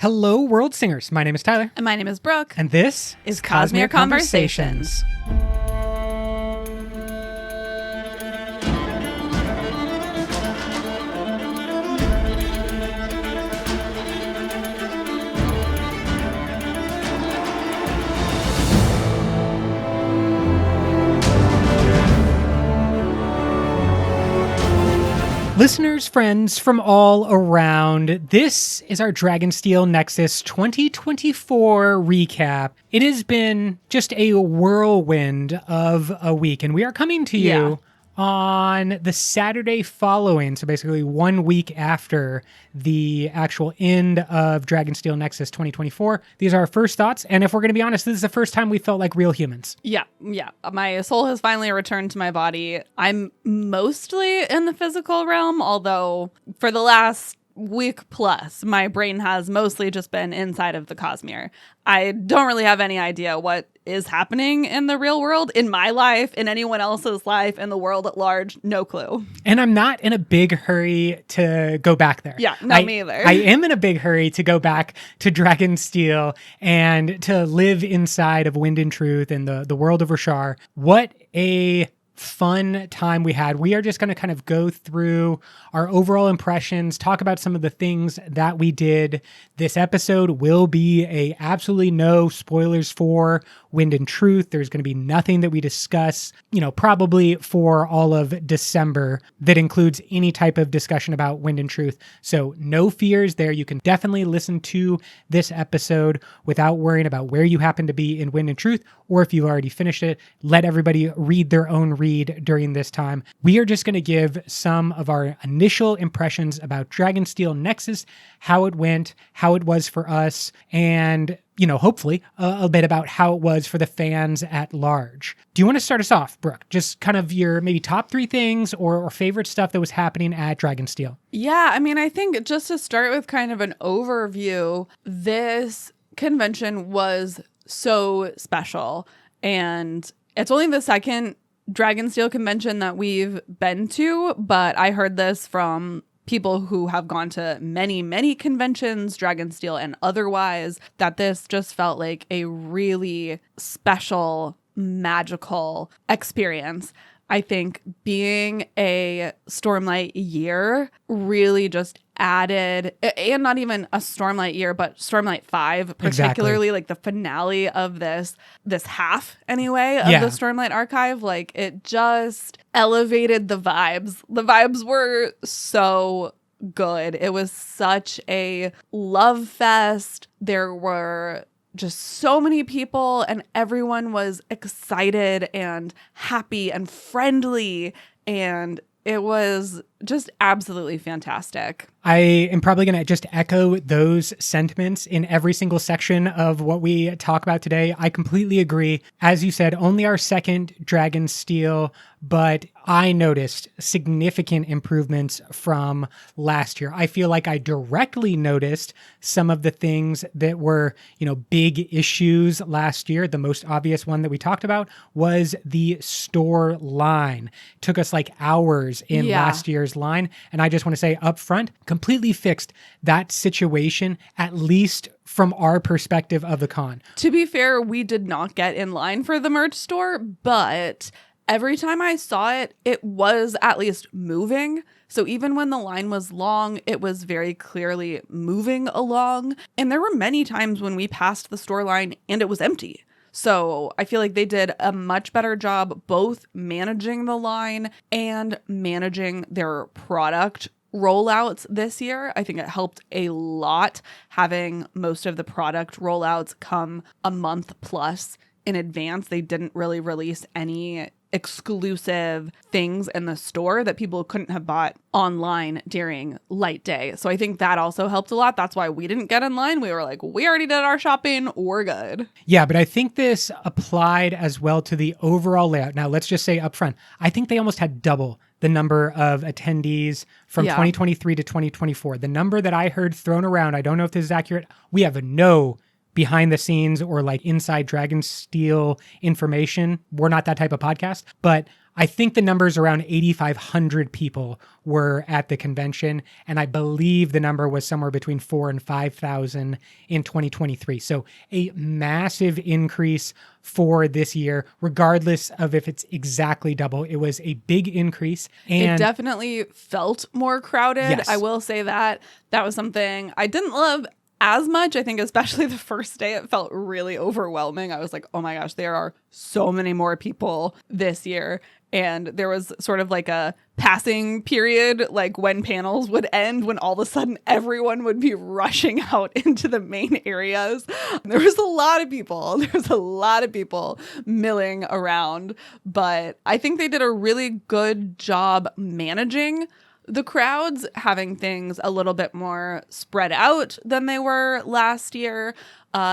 Hello, World Singers. My name is Tyler. And my name is Brooke. And this is Cosmere Conversations. Listeners, friends from all around, this is our Dragonsteel Nexus 2024 recap. It has been just a whirlwind of a week, and we are coming to you on the Saturday following, so basically 1 week after the actual end of Dragonsteel Nexus 2024. These are our first thoughts, and if we're going to be honest, this is the first time we felt like real humans. Yeah. My soul has finally returned to my body. I'm mostly in the physical realm, although for the last week plus, my brain has mostly just been inside of the Cosmere. I don't really have any idea what is happening in the real world, in my life, in anyone else's life, in the world at large. No clue. And I'm not in a big hurry to go back there. Yeah, not me either. I am in a big hurry to go back to Dragonsteel and to live inside of Wind and Truth and the world of Roshar. What a fun time we had. We are just going to kind of go through our overall impressions, talk about some of the things that we did. This episode will be absolutely no spoilers for Wind and Truth. There's going to be nothing that we discuss, probably for all of December that includes any type of discussion about Wind and Truth. So no fears there. You can definitely listen to this episode without worrying about where you happen to be in Wind and Truth, or if you've already finished it, let everybody read their own read during this time. We are just going to give some of our initial impressions about Dragonsteel Nexus, how it went, how it was for us, and hopefully a bit about how it was for the fans at large. Do you want to start us off, Brooke? Just kind of your maybe top three things or favorite stuff that was happening at Dragonsteel. Yeah, I think just to start with kind of an overview, this convention was so special. And it's only the second Dragonsteel convention that we've been to, but I heard this from people who have gone to many, many conventions, Dragonsteel and otherwise, that this just felt like a really special, magical experience. I think being a Stormlight year really just added, and not even a Stormlight year, but Stormlight 5, particularly like the finale of this half anyway of the Stormlight archive, like it just elevated the vibes. The vibes were so good. It was such a love fest. There were just so many people and everyone was excited and happy and friendly, and it was just absolutely fantastic. I am probably going to just echo those sentiments in every single section of what we talk about today. I completely agree. As you said, only our second Dragonsteel, but I noticed significant improvements from last year. I feel like I directly noticed some of the things that were, big issues last year. The most obvious one that we talked about was the store line. It took us like hours in last year's line. And I just want to say up front, completely fixed that situation, at least from our perspective of the con. To be fair, we did not get in line for the merch store, but every time I saw it, it was at least moving. So even when the line was long, it was very clearly moving along. And there were many times when we passed the store line and it was empty. So I feel like they did a much better job both managing the line and managing their product rollouts this year. I think it helped a lot having most of the product rollouts come a month plus in advance. They didn't really release any exclusive things in the store that people couldn't have bought online during light day. So I think that also helped a lot. That's why we didn't get in line. We were like, we already did our shopping. We're good. Yeah, but I think this applied as well to the overall layout. Now, let's just say up front, I think they almost had double the number of attendees from 2023 to 2024. The number that I heard thrown around, I don't know if this is accurate. We have no behind the scenes or like inside Dragonsteel information. We're not that type of podcast, but I think the numbers around 8,500 people were at the convention, and I believe the number was somewhere between 4,000 and 5,000 in 2023. So a massive increase for this year, regardless of if it's exactly double. It was a big increase. And it definitely felt more crowded. Yes. I will say that. That was something I didn't love as much. I think especially the first day, it felt really overwhelming. I was like, oh my gosh, there are so many more people this year. And there was sort of like a passing period, like when panels would end, when all of a sudden everyone would be rushing out into the main areas. There was a lot of people. There was a lot of people milling around. But I think they did a really good job managing the crowds, having things a little bit more spread out than they were last year,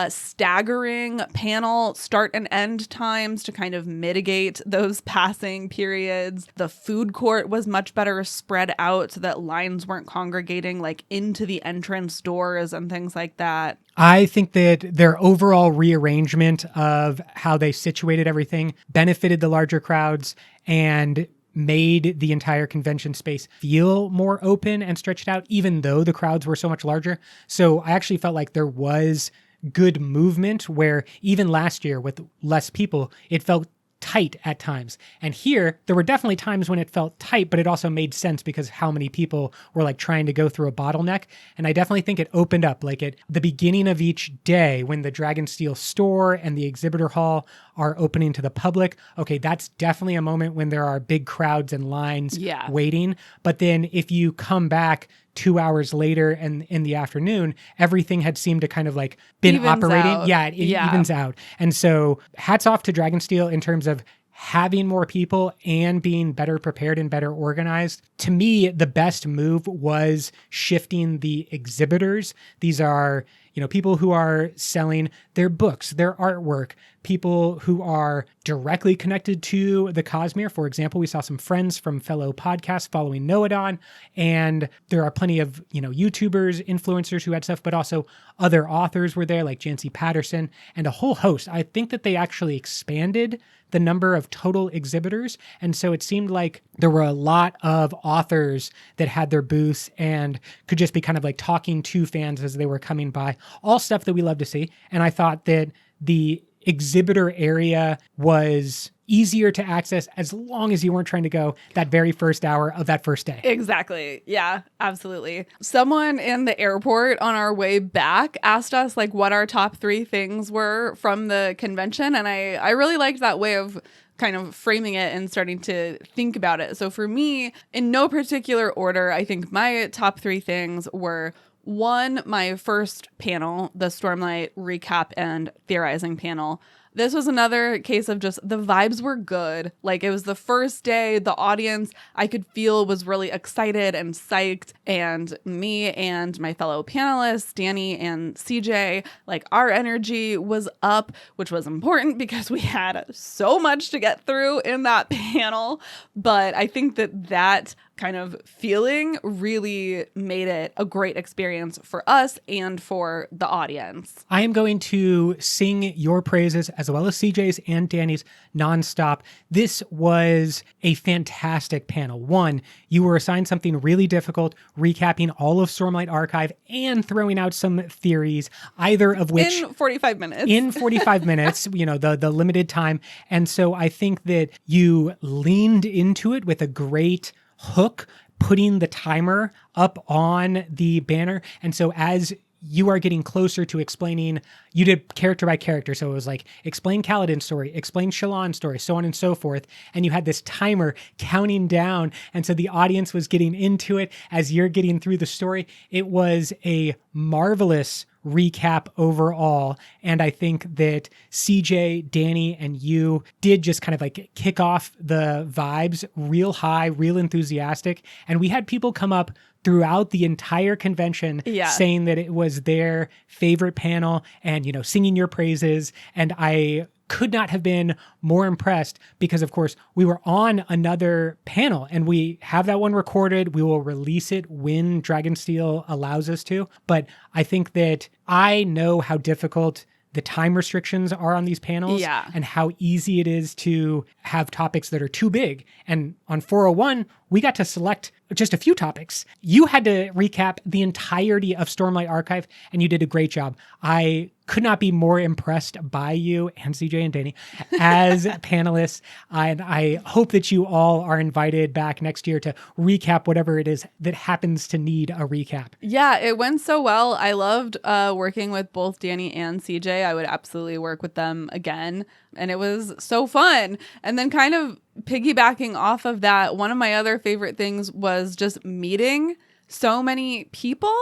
staggering panel start and end times to kind of mitigate those passing periods. The food court was much better spread out so that lines weren't congregating like into the entrance doors and things like that. I think that their overall rearrangement of how they situated everything benefited the larger crowds and made the entire convention space feel more open and stretched out, even though the crowds were so much larger. So I actually felt like there was good movement where even last year with less people, it felt tight at times. And here, there were definitely times when it felt tight, but it also made sense because how many people were like trying to go through a bottleneck. And I definitely think it opened up like at the beginning of each day when the Dragonsteel store and the exhibitor hall are opening to the public. Okay, that's definitely a moment when there are big crowds and lines waiting. But then if you come back 2 hours later and in the afternoon, everything had seemed to kind of like been Evens operating. out. It evens out. And so hats off to Dragonsteel in terms of having more people and being better prepared and better organized. To me, the best move was shifting the exhibitors. These are, people who are selling their books, their artwork, people who are directly connected to the Cosmere. For example, we saw some friends from fellow podcasts following Noadon, and there are plenty of, YouTubers, influencers who had stuff, but also other authors were there like Jancy Patterson and a whole host. I think that they actually expanded the number of total exhibitors. And so it seemed like there were a lot of authors that had their booths and could just be kind of like talking to fans as they were coming by. All stuff that we love to see. And I thought that the exhibitor area was easier to access as long as you weren't trying to go that very first hour of that first day. Exactly. Yeah, absolutely. Someone in the airport on our way back asked us like what our top 3 things were from the convention. And I really liked that way of kind of framing it and starting to think about it. So for me, in no particular order, I think my top 3 things were: 1, my first panel, the Stormlight recap and theorizing panel. This was another case of just the vibes were good. Like, it was the first day, the audience I could feel was really excited and psyched. And me and my fellow panelists, Danny and CJ, like our energy was up, which was important because we had so much to get through in that panel. But I think that kind of feeling really made it a great experience for us and for the audience. I am going to sing your praises as well as CJ's and Danny's nonstop. This was a fantastic panel. 1, you were assigned something really difficult, recapping all of Stormlight Archive and throwing out some theories, either of which in 45 minutes. In 45 minutes, the limited time. And so I think that you leaned into it with a great hook, putting the timer up on the banner. And so as you are getting closer to explaining, you did character by character. So it was like, explain Kaladin's story, explain Shallan's story, so on and so forth. And you had this timer counting down. And so the audience was getting into it as you're getting through the story. It was a marvelous recap overall. And I think that CJ, Danny, and you did just kind of like kick off the vibes real high, real enthusiastic. And we had people come up throughout the entire convention saying that it was their favorite panel and, singing your praises. And I could not have been more impressed because, of course, we were on another panel and we have that one recorded. We will release it when Dragonsteel allows us to. But I think that I know how difficult the time restrictions are on these panels Yeah. and how easy it is to have topics that are too big. And on 401, we got to select just a few topics. You had to recap the entirety of Stormlight Archive, and you did a great job. I could not be more impressed by you and CJ and Danny as panelists. And I hope that you all are invited back next year to recap whatever it is that happens to need a recap. Yeah, it went so well. I loved working with both Danny and CJ. I would absolutely work with them again. And it was so fun. And then kind of piggybacking off of that, one of my other favorite things was just meeting so many people,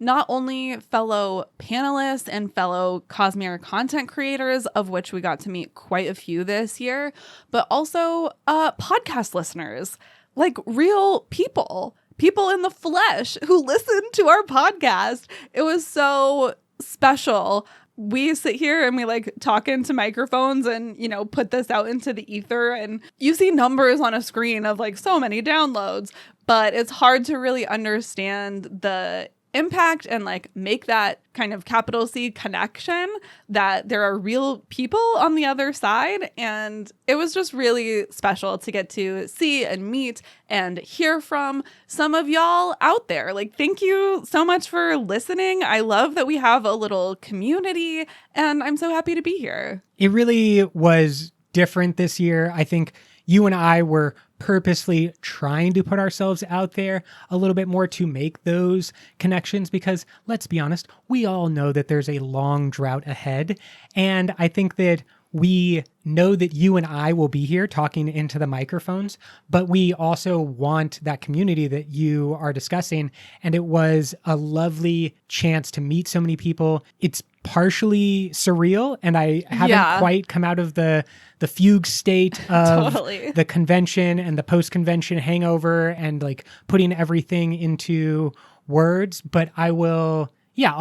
not only fellow panelists and fellow Cosmere content creators, of which we got to meet quite a few this year, but also podcast listeners, like real people in the flesh who listen to our podcast. It was so special. We sit here and we like talk into microphones and, you know, put this out into the ether, and you see numbers on a screen of like so many downloads, but it's hard to really understand the impact and like make that kind of capital C connection that there are real people on the other side. And it was just really special to get to see and meet and hear from some of y'all out there. Like, thank you so much for listening. I love that we have a little community, and I'm so happy to be here. It really was different this year. I think you and I were purposely trying to put ourselves out there a little bit more to make those connections, because let's be honest, we all know that there's a long drought ahead. And I think that we know that you and I will be here talking into the microphones, but we also want that community that you are discussing. And it was a lovely chance to meet so many people. It's partially surreal, and I haven't quite come out of the fugue state of the convention and the post-convention hangover and like putting everything into words. But I'll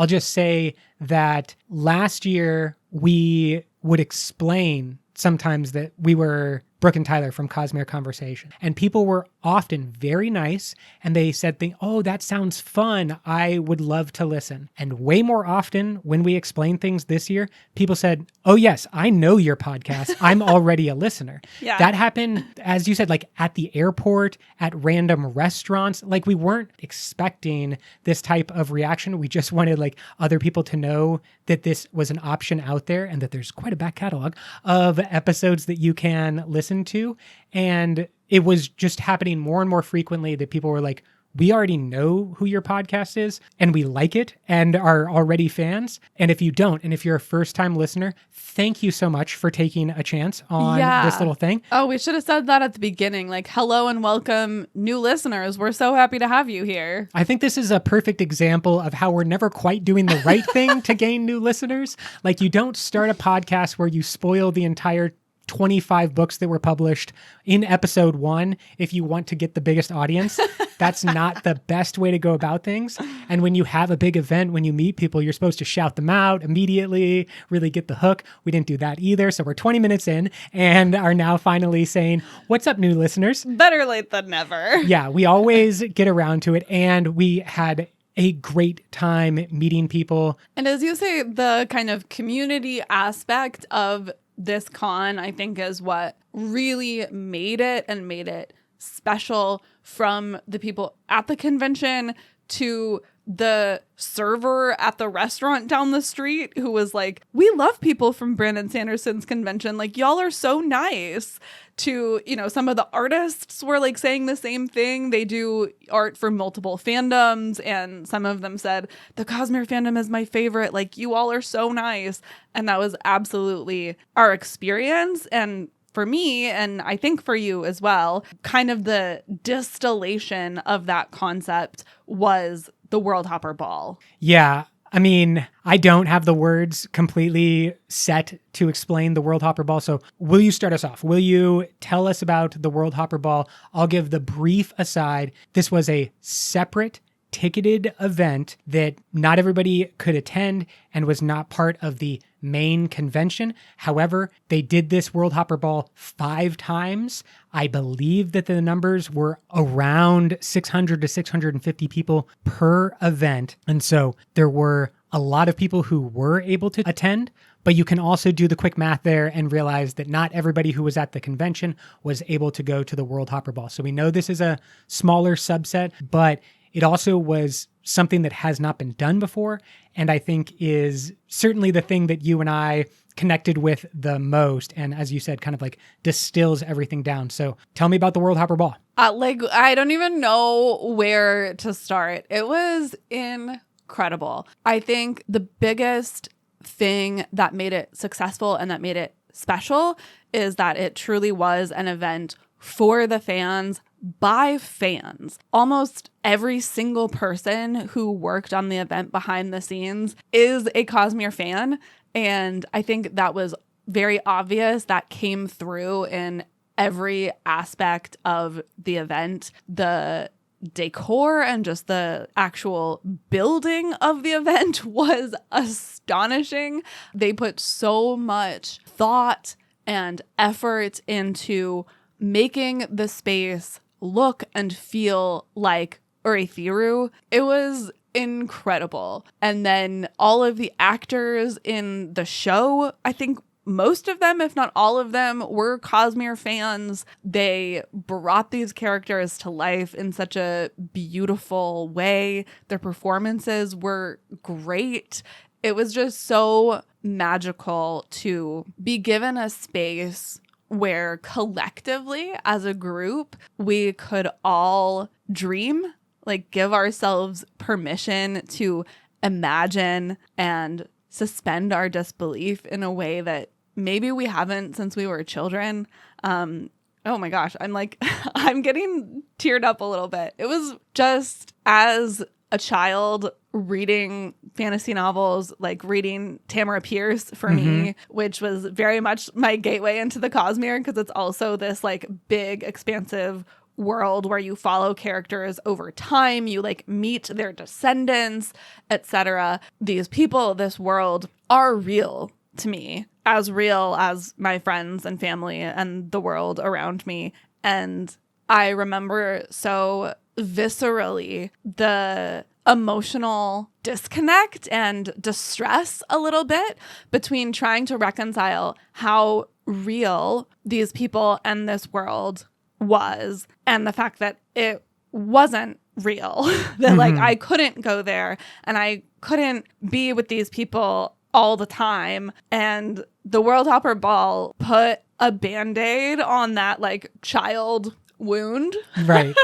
just say that last year we would explain sometimes that we were Brooke and Tyler from Cosmere Conversation. And people were often very nice, and they said, oh, that sounds fun. I would love to listen. And way more often when we explained things this year, people said, oh yes, I know your podcast. I'm already a listener. Yeah. That happened, as you said, like at the airport, at random restaurants. Like, we weren't expecting this type of reaction. We just wanted like other people to know that this was an option out there and that there's quite a back catalog of episodes that you can listen to. And it was just happening more and more frequently that people were like, we already know who your podcast is and we like it and are already fans. And if you don't, and if you're a first-time listener, thank you so much for taking a chance on this little thing. Oh, we should have said that at the beginning. Like, hello and welcome, new listeners. We're so happy to have you here. I think this is a perfect example of how we're never quite doing the right thing to gain new listeners. Like, you don't start a podcast where you spoil the entire 25 books that were published in episode 1 if you want to get the biggest audience. That's not the best way to go about things. And when you have a big event, when you meet people, you're supposed to shout them out immediately, really get the hook. We didn't do that either. So we're 20 minutes in and are now finally saying, what's up, new listeners? Better late than never. Yeah, we always get around to it. And we had a great time meeting people. And as you say, the kind of community aspect of this con, I think, is what really made it special, from the people at the convention to the server at the restaurant down the street who was like, we love people from Brandon Sanderson's convention. Like, y'all are so nice. To, you know, some of the artists were like saying the same thing. They do art for multiple fandoms, and some of them said, the Cosmere fandom is my favorite. Like, you all are so nice. And that was absolutely our experience. And for me, and I think for you as well, kind of the distillation of that concept was the Worldhopper Ball. Yeah. I mean, I don't have the words completely set to explain the Worldhopper Ball. So will you start us off? Will you tell us about the Worldhopper Ball? I'll give the brief aside. This was a separate ticketed event that not everybody could attend and was not part of the main convention. However, they did this Worldhopper Ball 5 times. I believe that the numbers were around 600 to 650 people per event. And so there were a lot of people who were able to attend, but you can also do the quick math there and realize that not everybody who was at the convention was able to go to the Worldhopper Ball. So we know this is a smaller subset, but it also was something that has not been done before, and I think is certainly the thing that you and I connected with the most, and as you said, kind of like distills everything down. So tell me about the Worldhopper Ball. I don't even know where to start. It was incredible. I think the biggest thing that made it successful and that made it special is that it truly was an event for the fans, by fans. Almost every single person who worked on the event behind the scenes is a Cosmere fan. And I think that was very obvious. That came through in every aspect of the event. The decor and just the actual building of the event was astonishing. They put so much thought and effort into making the space look and feel like Urithiru. It was incredible. And then all of the actors in the show, I think most of them, if not all of them, were Cosmere fans. They brought these characters to life in such a beautiful way. Their performances were great. It was just so magical to be given a space where collectively as a group, we could all dream, like give ourselves permission to imagine and suspend our disbelief in a way that maybe we haven't since we were children. Oh my gosh, I'm getting teared up a little bit. It was just, as a child reading fantasy novels, like reading Tamara Pierce for me, which was very much my gateway into the Cosmere, because it's also this like big, expansive world where you follow characters over time, you like meet their descendants, etc. These people, this world are real to me, as real as my friends and family and the world around me. And I remember so viscerally the emotional disconnect and distress a little bit between trying to reconcile how real these people and this world was and the fact that it wasn't real. That like I couldn't go there and I couldn't be with these people all the time. And the Worldhopper Ball put a Band-Aid on that like child wound. Right.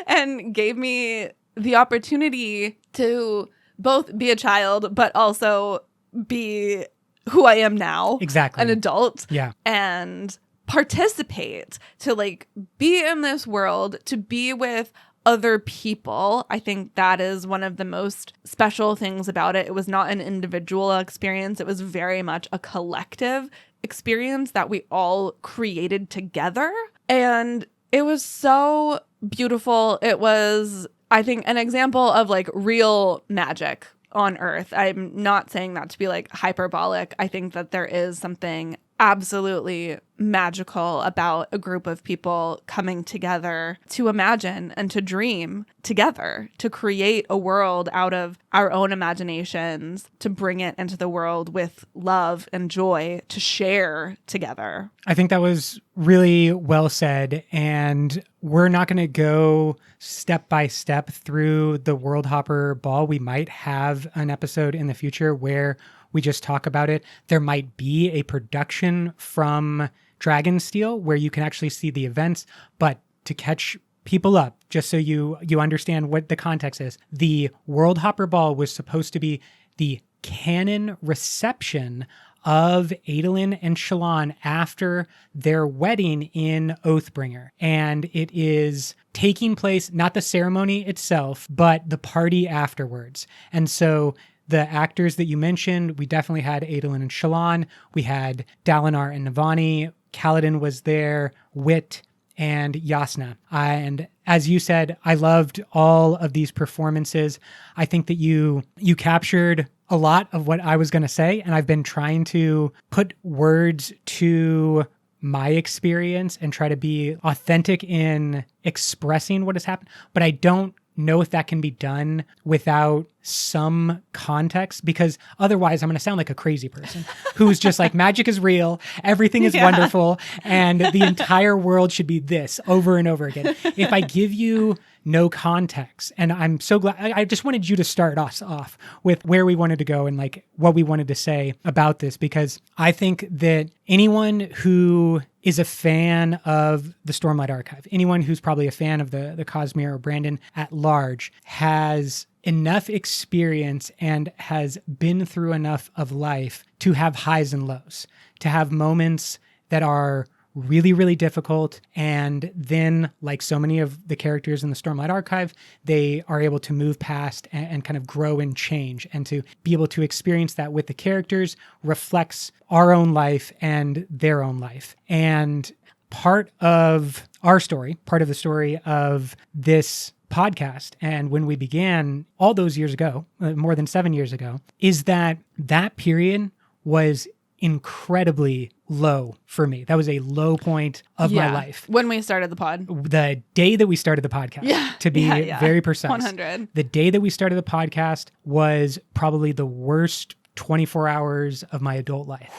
And gave me the opportunity to both be a child, but also be who I am now. Exactly. An adult. Yeah. And participate, to like be in this world, to be with other people. I think that is one of the most special things about it. It was not an individual experience. It was very much a collective experience that we all created together. And it was so beautiful. It was, I think, an example of like real magic on Earth. I'm not saying that to be like hyperbolic. I think that there is something absolutely magical about a group of people coming together to imagine and to dream together, to create a world out of our own imaginations, to bring it into the world with love and joy, to share together. I think that was really well said. And we're not going to go step by step through the Worldhopper Ball. We might have an episode in the future where we just talk about it. There might be a production from Dragonsteel where you can actually see the events, but to catch people up, just so you understand what the context is, the Worldhopper Ball was supposed to be the canon reception of Adolin and Shallan after their wedding in Oathbringer. And it is taking place, not the ceremony itself, but the party afterwards. And so the actors that you mentioned, we definitely had Adolin and Shallan. We had Dalinar and Navani. Kaladin was there, Wit, and Yasna. And as you said, I loved all of these performances. I think that you captured a lot of what I was going to say, and I've been trying to put words to my experience and try to be authentic in expressing what has happened, but I don't know if that can be done without some context, because otherwise I'm going to sound like a crazy person who's just like, magic is real, everything is wonderful, and the entire world should be this over and over again. If I give you no context, and I'm so glad, I just wanted you to start us off with where we wanted to go and like what we wanted to say about this, because I think that anyone who is a fan of the Stormlight Archive, anyone who's probably a fan of the Cosmere or Brandon at large, has enough experience and has been through enough of life to have highs and lows, to have moments that are really, really difficult. And then, like so many of the characters in the Stormlight Archive, they are able to move past and kind of grow and change. And to be able to experience that with the characters reflects our own life and their own life. And part of our story, part of the story of this podcast, and when we began all those years ago, more than 7 years ago, is that period was incredibly low for me. That was a low point of my life. When we started the pod. The day that we started the podcast, to be very precise. 100. The day that we started the podcast was probably the worst 24 hours of my adult life.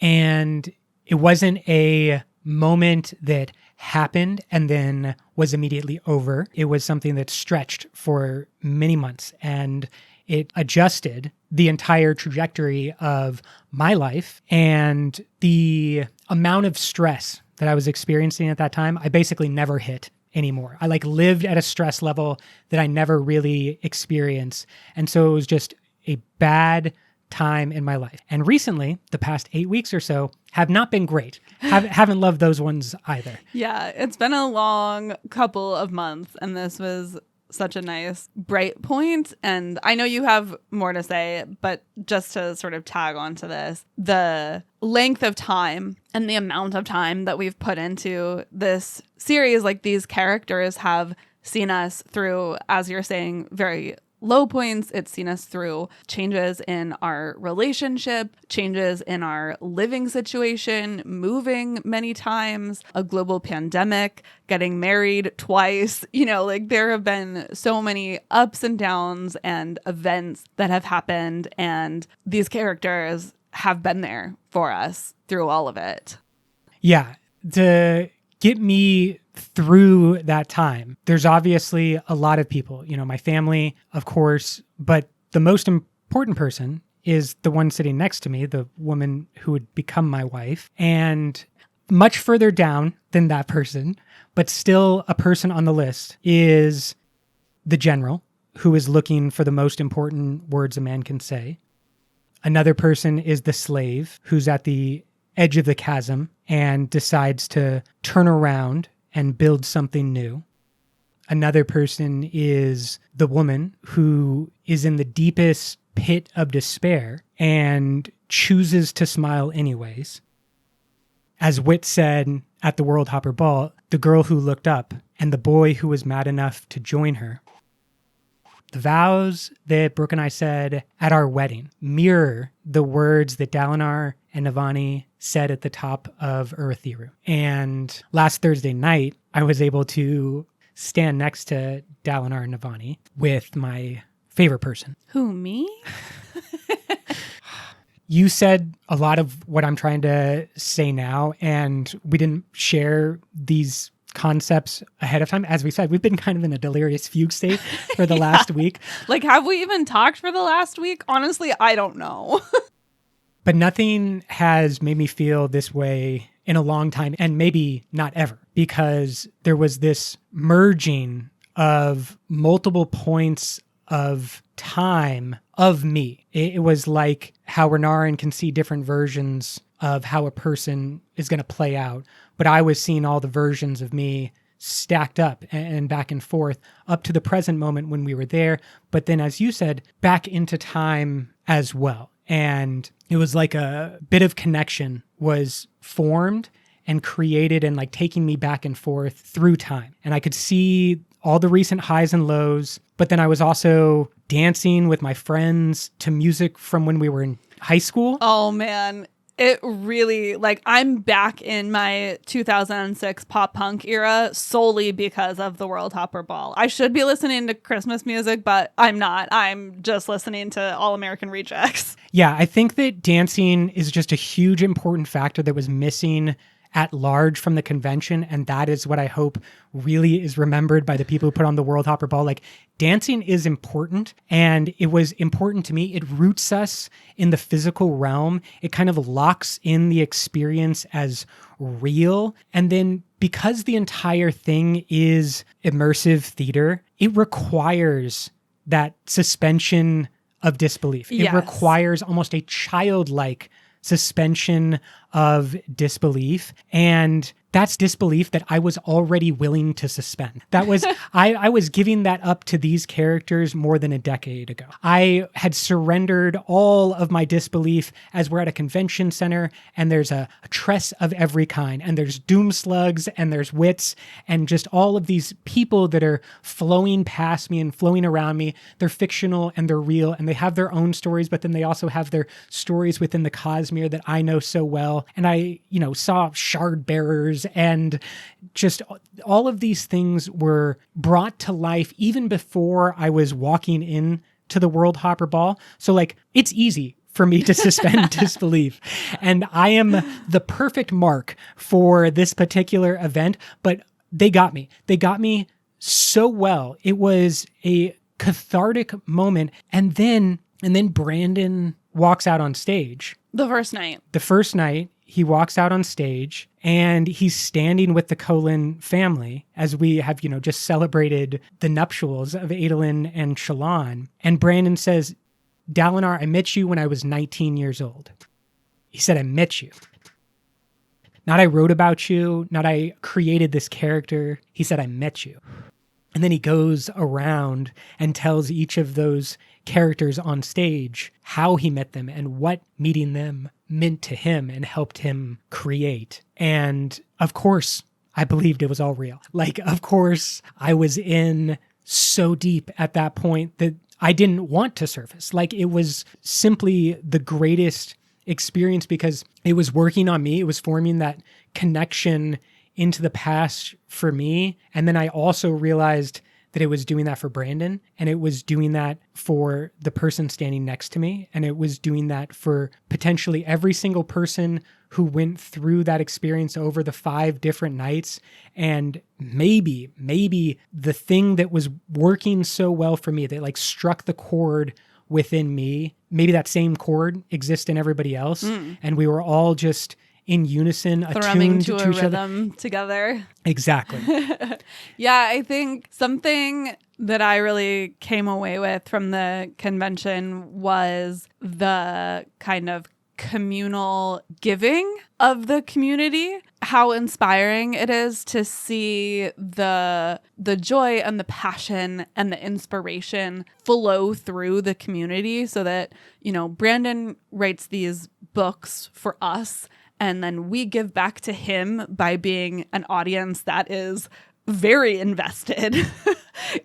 And it wasn't a moment that happened and then was immediately over. It was something that stretched for many months, and it adjusted the entire trajectory of my life. And the amount of stress that I was experiencing at that time, I basically never hit anymore. I like lived at a stress level that I never really experienced. And so it was just a bad time in my life. And recently, the past 8 weeks or so have not been great. Haven't loved those ones either. Yeah, it's been a long couple of months, and this was such a nice bright point. And I know you have more to say, but just to sort of tag onto this, the length of time and the amount of time that we've put into this series, like these characters have seen us through, as you're saying, very low points. It's seen us through changes in our relationship, changes in our living situation, moving many times, a global pandemic, getting married twice. Like there have been so many ups and downs and events that have happened, and these characters have been there for us through all of it. Yeah. To get me through that time, there's obviously a lot of people, my family, of course, but the most important person is the one sitting next to me, the woman who would become my wife. And much further down than that person, but still a person on the list, is the general who is looking for the most important words a man can say. Another person is the slave who's at the edge of the chasm and decides to turn around and build something new. Another person is the woman who is in the deepest pit of despair and chooses to smile anyways. As Wit said at the Worldhopper Ball, the girl who looked up and the boy who was mad enough to join her. The vows that Brooke and I said at our wedding mirror the words that Dalinar and Navani said at the top of Urithiru. And last Thursday night, I was able to stand next to Dalinar and Navani with my favorite person. Who, me? You said a lot of what I'm trying to say now, and we didn't share these concepts ahead of time. As we said, we've been kind of in a delirious fugue state for the last week. Like, have we even talked for the last week? Honestly, I don't know. But nothing has made me feel this way in a long time, and maybe not ever, because there was this merging of multiple points of time of me. It was like how Renarin can see different versions of how a person is going to play out, but I was seeing all the versions of me stacked up and back and forth up to the present moment when we were there, but then, as you said, back into time as well. And it was like a bit of connection was formed and created and like taking me back and forth through time. And I could see all the recent highs and lows, but then I was also dancing with my friends to music from when we were in high school. Oh man, It really, like, I'm back in my 2006 pop punk era solely because of the Worldhopper Ball. I should be listening to Christmas music, but I'm not. I'm just listening to All American Rejects. Yeah, I think that dancing is just a huge important factor that was missing at large from the convention, and that is what I hope really is remembered by the people who put on the Worldhopper Ball. Like, dancing is important, and it was important to me. It roots us in the physical realm. It kind of locks in the experience as real. And then because the entire thing is immersive theater, it requires that suspension of disbelief. It Yes. requires almost a childlike suspension of disbelief. And that's disbelief that I was already willing to suspend. That was, I was giving that up to these characters more than a decade ago. I had surrendered all of my disbelief as we're at a convention center and there's a tress of every kind, and there's doom slugs and there's wits and just all of these people that are flowing past me and flowing around me. They're fictional and they're real and they have their own stories, but then they also have their stories within the Cosmere that I know so well. And I, saw shard bearers and just all of these things were brought to life even before I was walking in to the Worldhopper Ball. So like, it's easy for me to suspend disbelief. And I am the perfect mark for this particular event, but they got me. They got me so well. It was a cathartic moment. And then Brandon walks out on stage. The first night, he walks out on stage and he's standing with the Colin family as we have, just celebrated the nuptials of Adolin and Shallan. And Brandon says, Dalinar, I met you when I was 19 years old. He said, I met you. Not I wrote about you, not I created this character. He said, I met you. And then he goes around and tells each of those characters on stage how he met them and what meeting them meant to him and helped him create. And of course, I believed it was all real. Like, of course, I was in so deep at that point that I didn't want to surface. Like, it was simply the greatest experience because it was working on me. It was forming that connection into the past for me. And then I also realized that it was doing that for Brandon, and it was doing that for the person standing next to me, and it was doing that for potentially every single person who went through that experience over the 5 different nights. And maybe the thing that was working so well for me, that like struck the chord within me, maybe that same chord exists in everybody else, and we were all just in unison, thrumming attuned to to a each other. rhythm together. Exactly. Yeah, I think something that I really came away with from the convention was the kind of communal giving of the community, how inspiring it is to see the joy and the passion and the inspiration flow through the community, so that, Brandon writes these books for us, and then we give back to him by being an audience that is very invested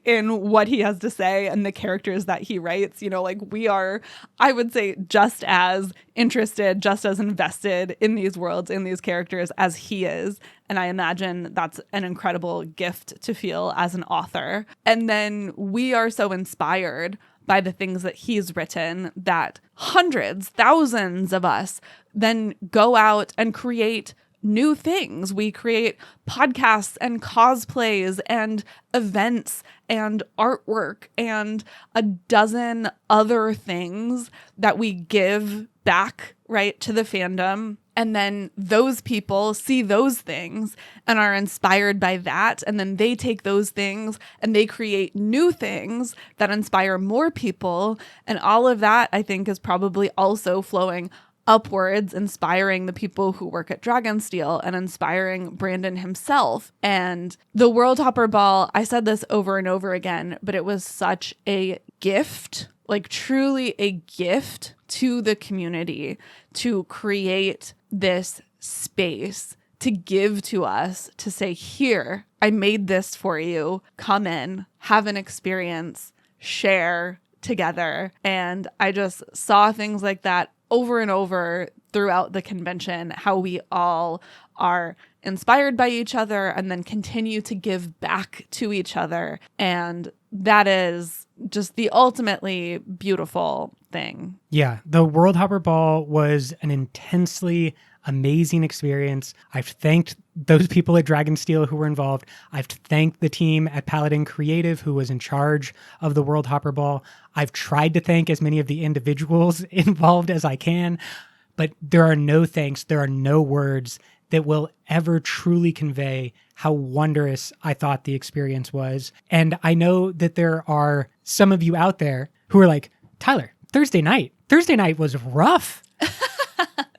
in what he has to say and the characters that he writes. We are, I would say, just as interested, just as invested in these worlds, in these characters as he is. And I imagine that's an incredible gift to feel as an author. And then we are so inspired by the things that he's written that hundreds, thousands of us then go out and create new things. We create podcasts and cosplays and events and artwork and a dozen other things that we give back, right, to the fandom. And then those people see those things and are inspired by that. And then they take those things and they create new things that inspire more people. And all of that, I think, is probably also flowing upwards, inspiring the people who work at Dragonsteel and inspiring Brandon himself. And the Worldhopper Ball, I said this over and over again, but it was such a gift, like truly a gift to the community to create this space to give to us, to say, here, I made this for you. Come in, have an experience, share together. And I just saw things like that over and over throughout the convention, how we all are inspired by each other and then continue to give back to each other. And that is just the ultimately beautiful thing. Yeah, the Worldhopper Ball was an intensely amazing experience. I've thanked those people at Dragonsteel who were involved. I've thanked the team at Paladin Creative who was in charge of the Worldhopper Ball. I've tried to thank as many of the individuals involved as I can, but there are no thanks, there are no words that will ever truly convey how wondrous I thought the experience was. And I know that there are some of you out there who are like, Tyler, Thursday night was rough.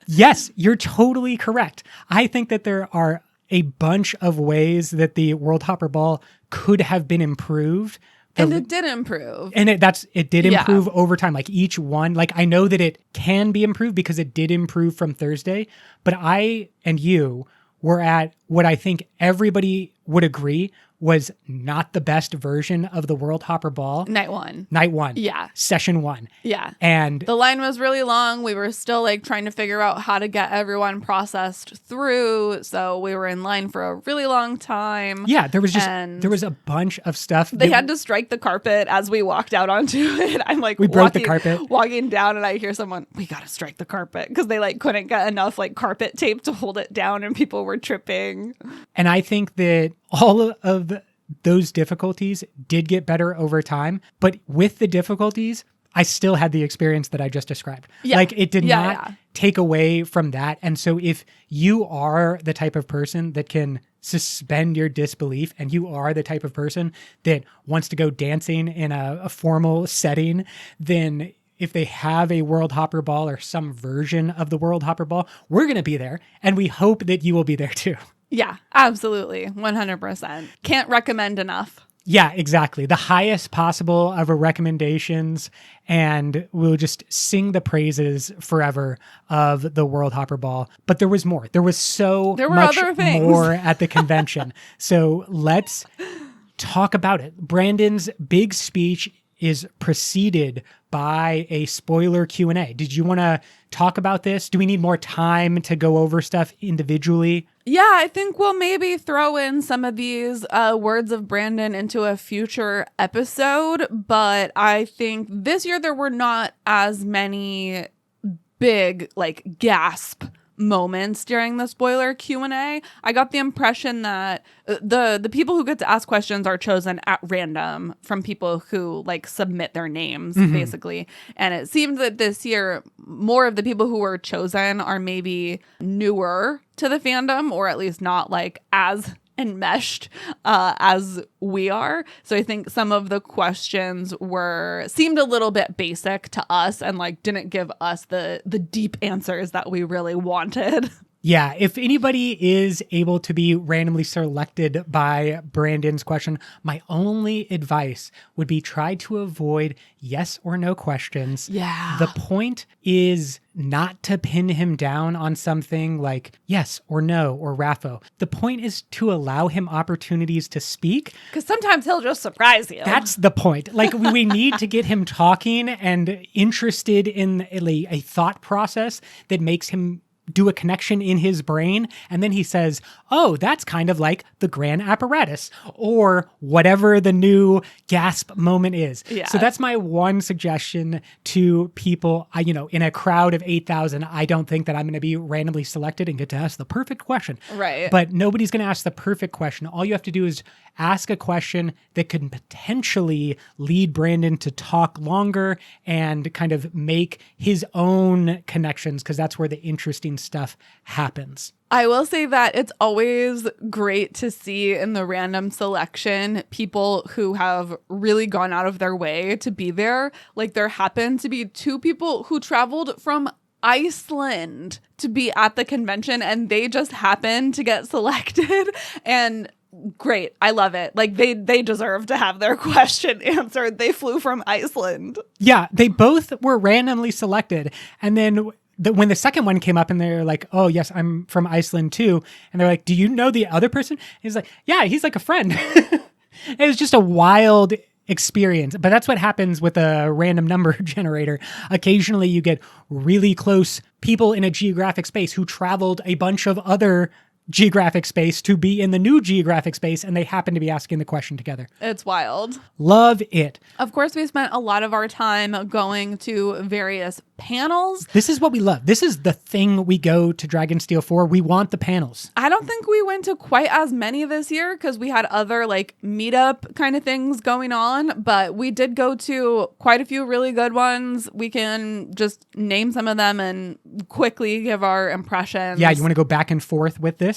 Yes, you're totally correct. I think that there are a bunch of ways that the Worldhopper Ball could have been improved. And it did improve. And it did improve over time. Like each one, like I know that it can be improved because it did improve from Thursday, but I and you were at what I think everybody would agree was not the best version of the Worldhopper Ball. Night one. Yeah. Session 1. Yeah. And the line was really long. We were still like trying to figure out how to get everyone processed through. So we were in line for a really long time. Yeah, there was a bunch of stuff. They had to strike the carpet as we walked out onto it. I'm like, we broke the carpet. Walking down and I hear someone, we got to strike the carpet because they like couldn't get enough like carpet tape to hold it down and people were tripping. And I think that all of those difficulties did get better over time, but with the difficulties, I still had the experience that I just described. Yeah. Like it did not take away from that. And so if you are the type of person that can suspend your disbelief and you are the type of person that wants to go dancing in a formal setting, then if they have a Worldhopper Ball or some version of the Worldhopper Ball, we're going to be there. And we hope that you will be there too. Yeah, absolutely. 100%. Can't recommend enough. Yeah, exactly. The highest possible of our recommendations, and we'll just sing the praises forever of the Worldhopper Ball. But there was more. There was there were much other things. More at the convention. So let's talk about it. Brandon's big speech is preceded by a spoiler Q&A. Did you want to talk about this? Do we need more time to go over stuff individually? Yeah, I think we'll maybe throw in some of these words of Brandon into a future episode, but I think this year there were not as many big like gasp moments during the spoiler Q&A. I got the impression that the people who get to ask questions are chosen at random from people who like submit their names basically. And it seemed that this year more of the people who were chosen are maybe newer to the fandom, or at least not like as enmeshed as we are. So I think some of the questions seemed a little bit basic to us and like didn't give us the deep answers that we really wanted. Yeah, if anybody is able to be randomly selected by Brandon's question, my only advice would be try to avoid yes or no questions. Yeah. The point is not to pin him down on something like yes or no or Raffo. The point is to allow him opportunities to speak. Because sometimes he'll just surprise you. That's the point. Like we need to get him talking and interested in a thought process that makes him do a connection in his brain, and then he says, oh, that's kind of like the grand apparatus, or whatever the new gasp moment is. Yeah. So that's my one suggestion to people. In a crowd of 8,000, I don't think that I'm going to be randomly selected and get to ask the perfect question. Right. But nobody's going to ask the perfect question. All you have to do is ask a question that could potentially lead Brandon to talk longer and kind of make his own connections, because that's where the interesting stuff happens. I will say that it's always great to see in the random selection people who have really gone out of their way to be there. Like there happened to be 2 people who traveled from Iceland to be at the convention, and they just happened to get selected. And great. I love it. Like they deserve to have their question answered. They flew from Iceland. Yeah, they both were randomly selected. And then when the second one came up and they're like, oh, yes, I'm from Iceland too. And they're like, do you know the other person? He's like, yeah, he's like a friend. It was just a wild experience. But that's what happens with a random number generator. Occasionally you get really close people in a geographic space who traveled a bunch of other geographic space to be in the new geographic space, and they happen to be asking the question together. It's wild. Love it. Of course, we spent a lot of our time going to various panels. This is what we love. This is the thing we go to Dragonsteel for. We want the panels. I don't think we went to quite as many this year because we had other like meetup kind of things going on, but we did go to quite a few really good ones. We can just name some of them and quickly give our impressions. Yeah, you want to go back and forth with this?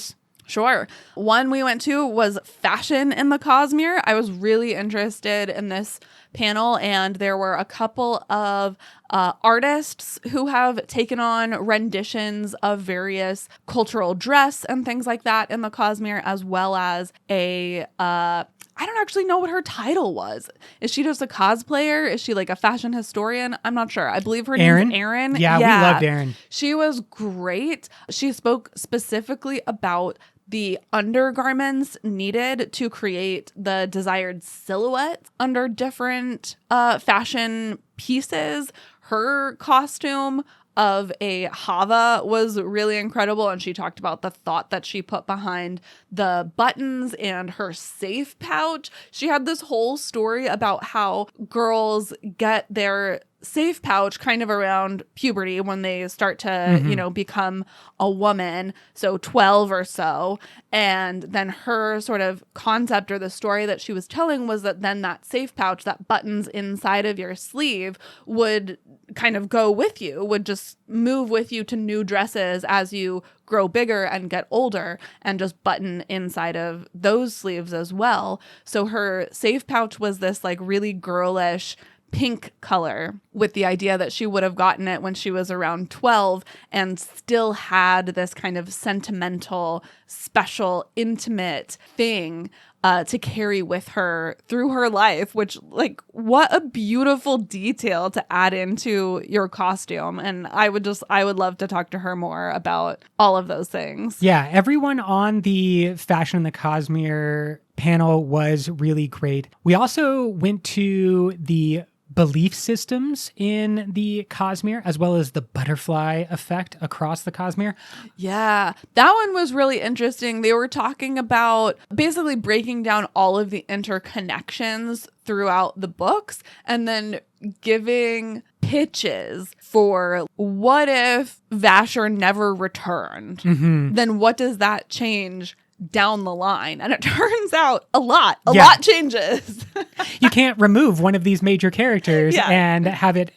Sure. One we went to was fashion in the Cosmere. I was really interested in this panel, and there were a couple of artists who have taken on renditions of various cultural dress and things like that in the Cosmere, as well as I don't actually know what her title was. Is she just a cosplayer? Is she like a fashion historian? I'm not sure. I believe her name's Erin. Yeah, we loved Erin. She was great. She spoke specifically about the undergarments needed to create the desired silhouette under different fashion pieces. Her costume of a Hava was really incredible, and she talked about the thought that she put behind the buttons and her safe pouch. She had this whole story about how girls get their safe pouch kind of around puberty when they start to, become a woman, so 12 or so. And then her sort of concept or the story that she was telling was that then that safe pouch that buttons inside of your sleeve would kind of go with you, would just move with you to new dresses as you grow bigger and get older, and just button inside of those sleeves as well. So her safe pouch was this like really girlish pink color, with the idea that she would have gotten it when she was around 12 and still had this kind of sentimental, special, intimate thing to carry with her through her life, which, like, what a beautiful detail to add into your costume. And I would love to talk to her more about all of those things. Yeah, everyone on the Fashion in the Cosmere panel was really great. We also went to the belief systems in the Cosmere, as well as the butterfly effect across the Cosmere. Yeah, that one was really interesting. They were talking about basically breaking down all of the interconnections throughout the books and then giving pitches for what if Vasher never returned? Mm-hmm. Then what does that change down the line? And it turns out a lot changes. You can't remove one of these major characters and have it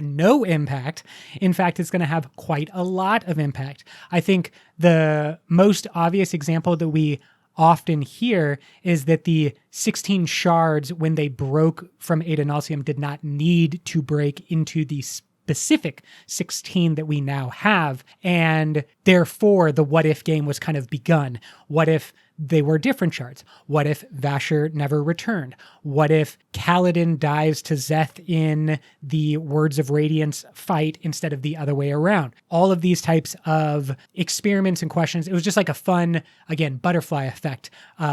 no impact. In fact, it's going to have quite a lot of impact. I think the most obvious example that we often hear is that the 16 shards, when they broke from Ada Nalsium, did not need to break into the specific 16 that we now have. And therefore, the what if game was kind of begun. What if they were different shards? What if Vasher never returned? What if Kaladin dies to Szeth in the Words of Radiance fight instead of the other way around? All of these types of experiments and questions. It was just like a fun, again, butterfly effect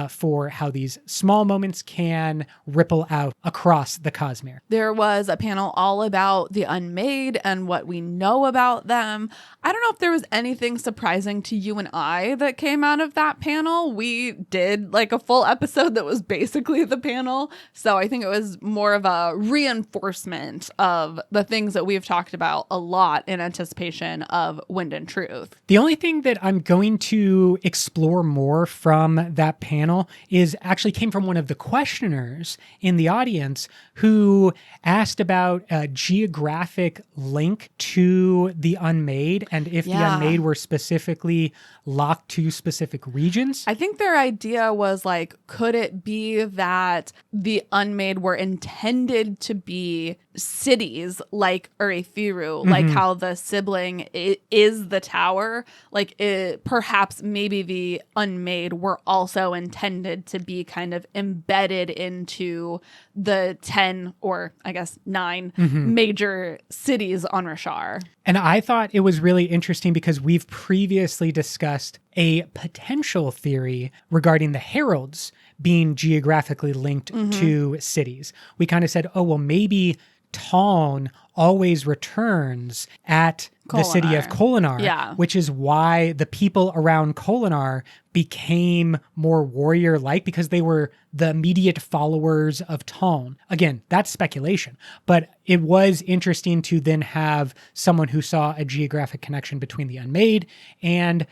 for how these small moments can ripple out across the Cosmere. There was a panel all about the Unmade and what we know about them. I don't know if there was anything surprising to you and I that came out of that panel. We did like a full episode that was basically the panel. So I think it was more of a reinforcement of the things that we've talked about a lot in anticipation of Wind and Truth. The only thing that I'm going to explore more from that panel is actually came from one of the questioners in the audience who asked about a geographic link to the Unmade and if the Unmade were specifically locked to specific regions. I think their idea was like, could it be that the Unmade were intended to be cities like Urithiru, like how the sibling is the tower? Like perhaps maybe the Unmade were also intended to be kind of embedded into the 10 or I guess 9 major cities on Rashar. And I thought it was really interesting because we've previously discussed a potential theory regarding the heralds being geographically linked to cities. We kind of said, oh, well, maybe Taln always returns at the city of Kholinar, Yeah. which is why the people around Kholinar became more warrior-like because they were the immediate followers of Taln. Again, that's speculation, but it was interesting to then have someone who saw a geographic connection between the Unmade, and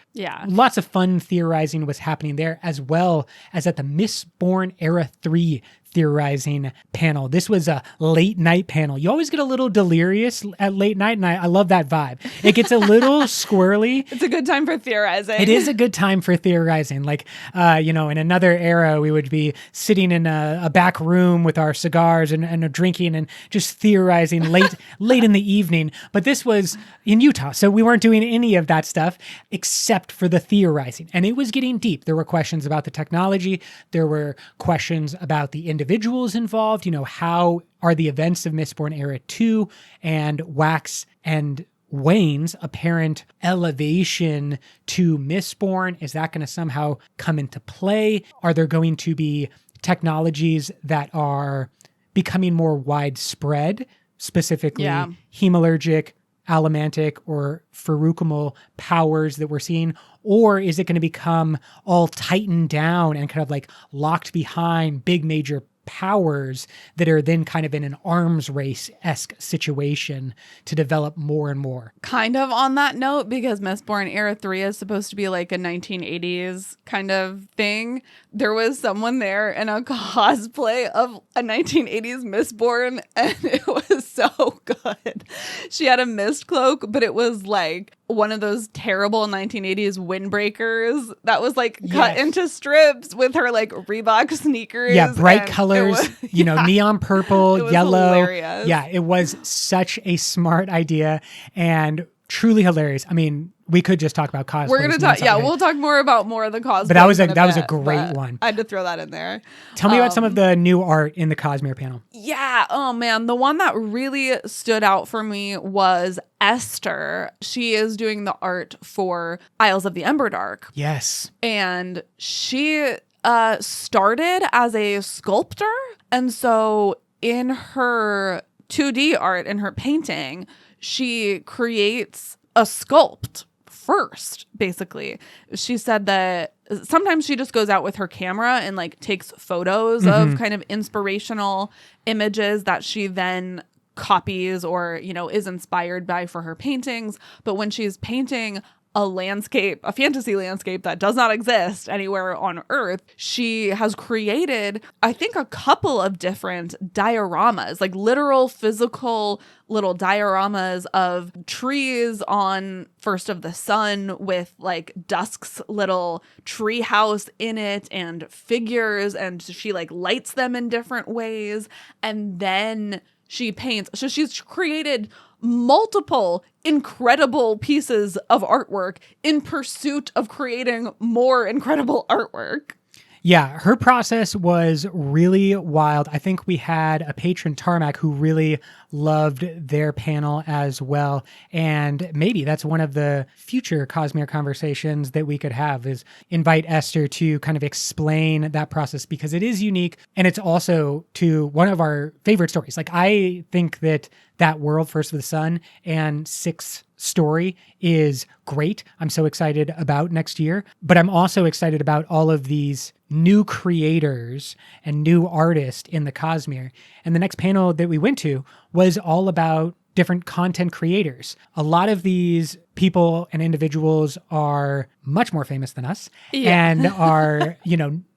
lots of fun theorizing was happening there, as well as at the Mistborn Era 3 theorizing panel. This was a late night panel. You always get a little delirious at late night, and I love that vibe. It gets a little squirrely. It's a good time for theorizing. It is a good time for theorizing. Like, in another era, we would be sitting in a back room with our cigars and drinking and just theorizing late in the evening. But this was in Utah, so we weren't doing any of that stuff except for the theorizing. And it was getting deep. There were questions about the technology. There were questions about the individuals involved. How are the events of Mistborn Era 2 and Wax and Wayne's apparent elevation to Mistborn? Is that going to somehow come into play? Are there going to be technologies that are becoming more widespread, specifically hemalurgic, allomantic, or feruchmal powers that we're seeing? Or is it going to become all tightened down and kind of like locked behind big major powers that are then kind of in an arms race-esque situation to develop more and more? Kind of on that note, because Mistborn Era 3 is supposed to be like a 1980s kind of thing, there was someone there in a cosplay of a 1980s Mistborn, and it was so good. She had a mist cloak, but it was like one of those terrible 1980s windbreakers that was like cut into strips with her like Reebok sneakers. Yeah, bright colors, neon purple, yellow. Hilarious. Yeah, it was such a smart idea and truly hilarious. I mean, we could just talk about cosplays. We're gonna talk. Yeah, we'll talk more about more of the cosplays. But that was a great one. I had to throw that in there. Tell me about some of the new art in the Cosmere panel. Yeah. Oh man, the one that really stood out for me was Esther. She is doing the art for Isles of the Emberdark. Yes. And she started as a sculptor, and so in her 2D art, in her painting, she creates a sculpt first, basically. She said that sometimes she just goes out with her camera and like takes photos of kind of inspirational images that she then copies or, is inspired by for her paintings. But when she's painting a landscape, a fantasy landscape that does not exist anywhere on Earth, she has created, I think, a couple of different dioramas, like literal physical little dioramas of trees on First of the Sun with like Dusk's little tree house in it and figures, and she like lights them in different ways, and then she paints. So she's created multiple incredible pieces of artwork in pursuit of creating more incredible artwork. Yeah, her process was really wild. I think we had a patron, Tarmac, who really loved their panel as well. And maybe that's one of the future Cosmere conversations that we could have, is invite Esther to kind of explain that process, because it is unique. And it's also to one of our favorite stories. Like, I think that world, First of the Sun, and Sixth story is great. I'm so excited about next year, but I'm also excited about all of these new creators and new artists in the Cosmere. And the next panel that we went to was all about different content creators. A lot of these people and individuals are much more famous than us and are,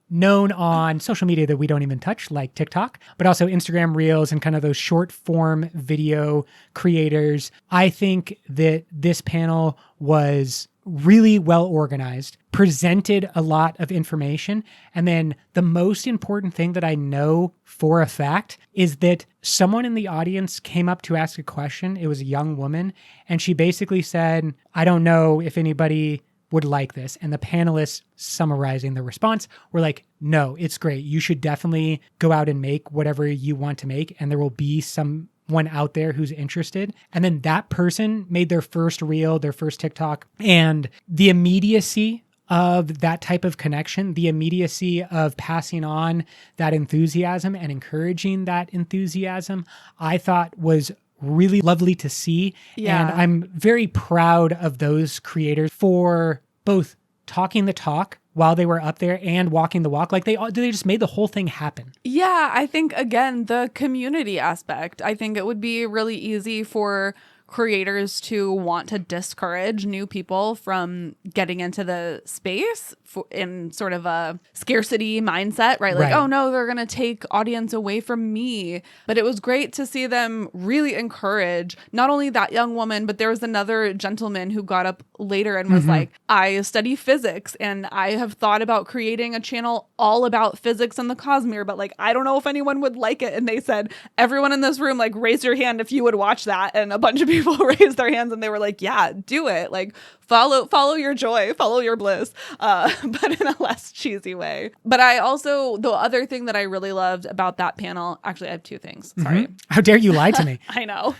known on social media that we don't even touch, like TikTok, but also Instagram Reels and kind of those short form video creators. I think that this panel was really well organized, presented a lot of information. And then the most important thing that I know for a fact is that someone in the audience came up to ask a question. It was a young woman, and she basically said, "I don't know if anybody would like this." And the panelists, summarizing the response, were like, "No, it's great. You should definitely go out and make whatever you want to make, and there will be someone out there who's interested." And then that person made their first reel, their first TikTok, and the immediacy of that type of connection, the immediacy of passing on that enthusiasm and encouraging that enthusiasm, I thought was really lovely to see. Yeah. And I'm very proud of those creators for both talking the talk while they were up there and walking the walk. Like they just made the whole thing happen. Yeah, I think, again, the community aspect. I think it would be really easy for creators to want to discourage new people from getting into the space in sort of a scarcity mindset, right? Like, Right. oh no, they're going to take audience away from me. But it was great to see them really encourage not only that young woman, but there was another gentleman who got up later and was like, I study physics and I have thought about creating a channel all about physics and the Cosmere, but like, I don't know if anyone would like it. And they said, everyone in this room, like, raise your hand if you would watch that. And a bunch of people raised their hands and they were like, yeah, do it. Like, follow your joy, follow your bliss, but in a less cheesy way. But I also, the other thing that I really loved about that panel, actually I have two things, sorry. How dare you lie to me? I know.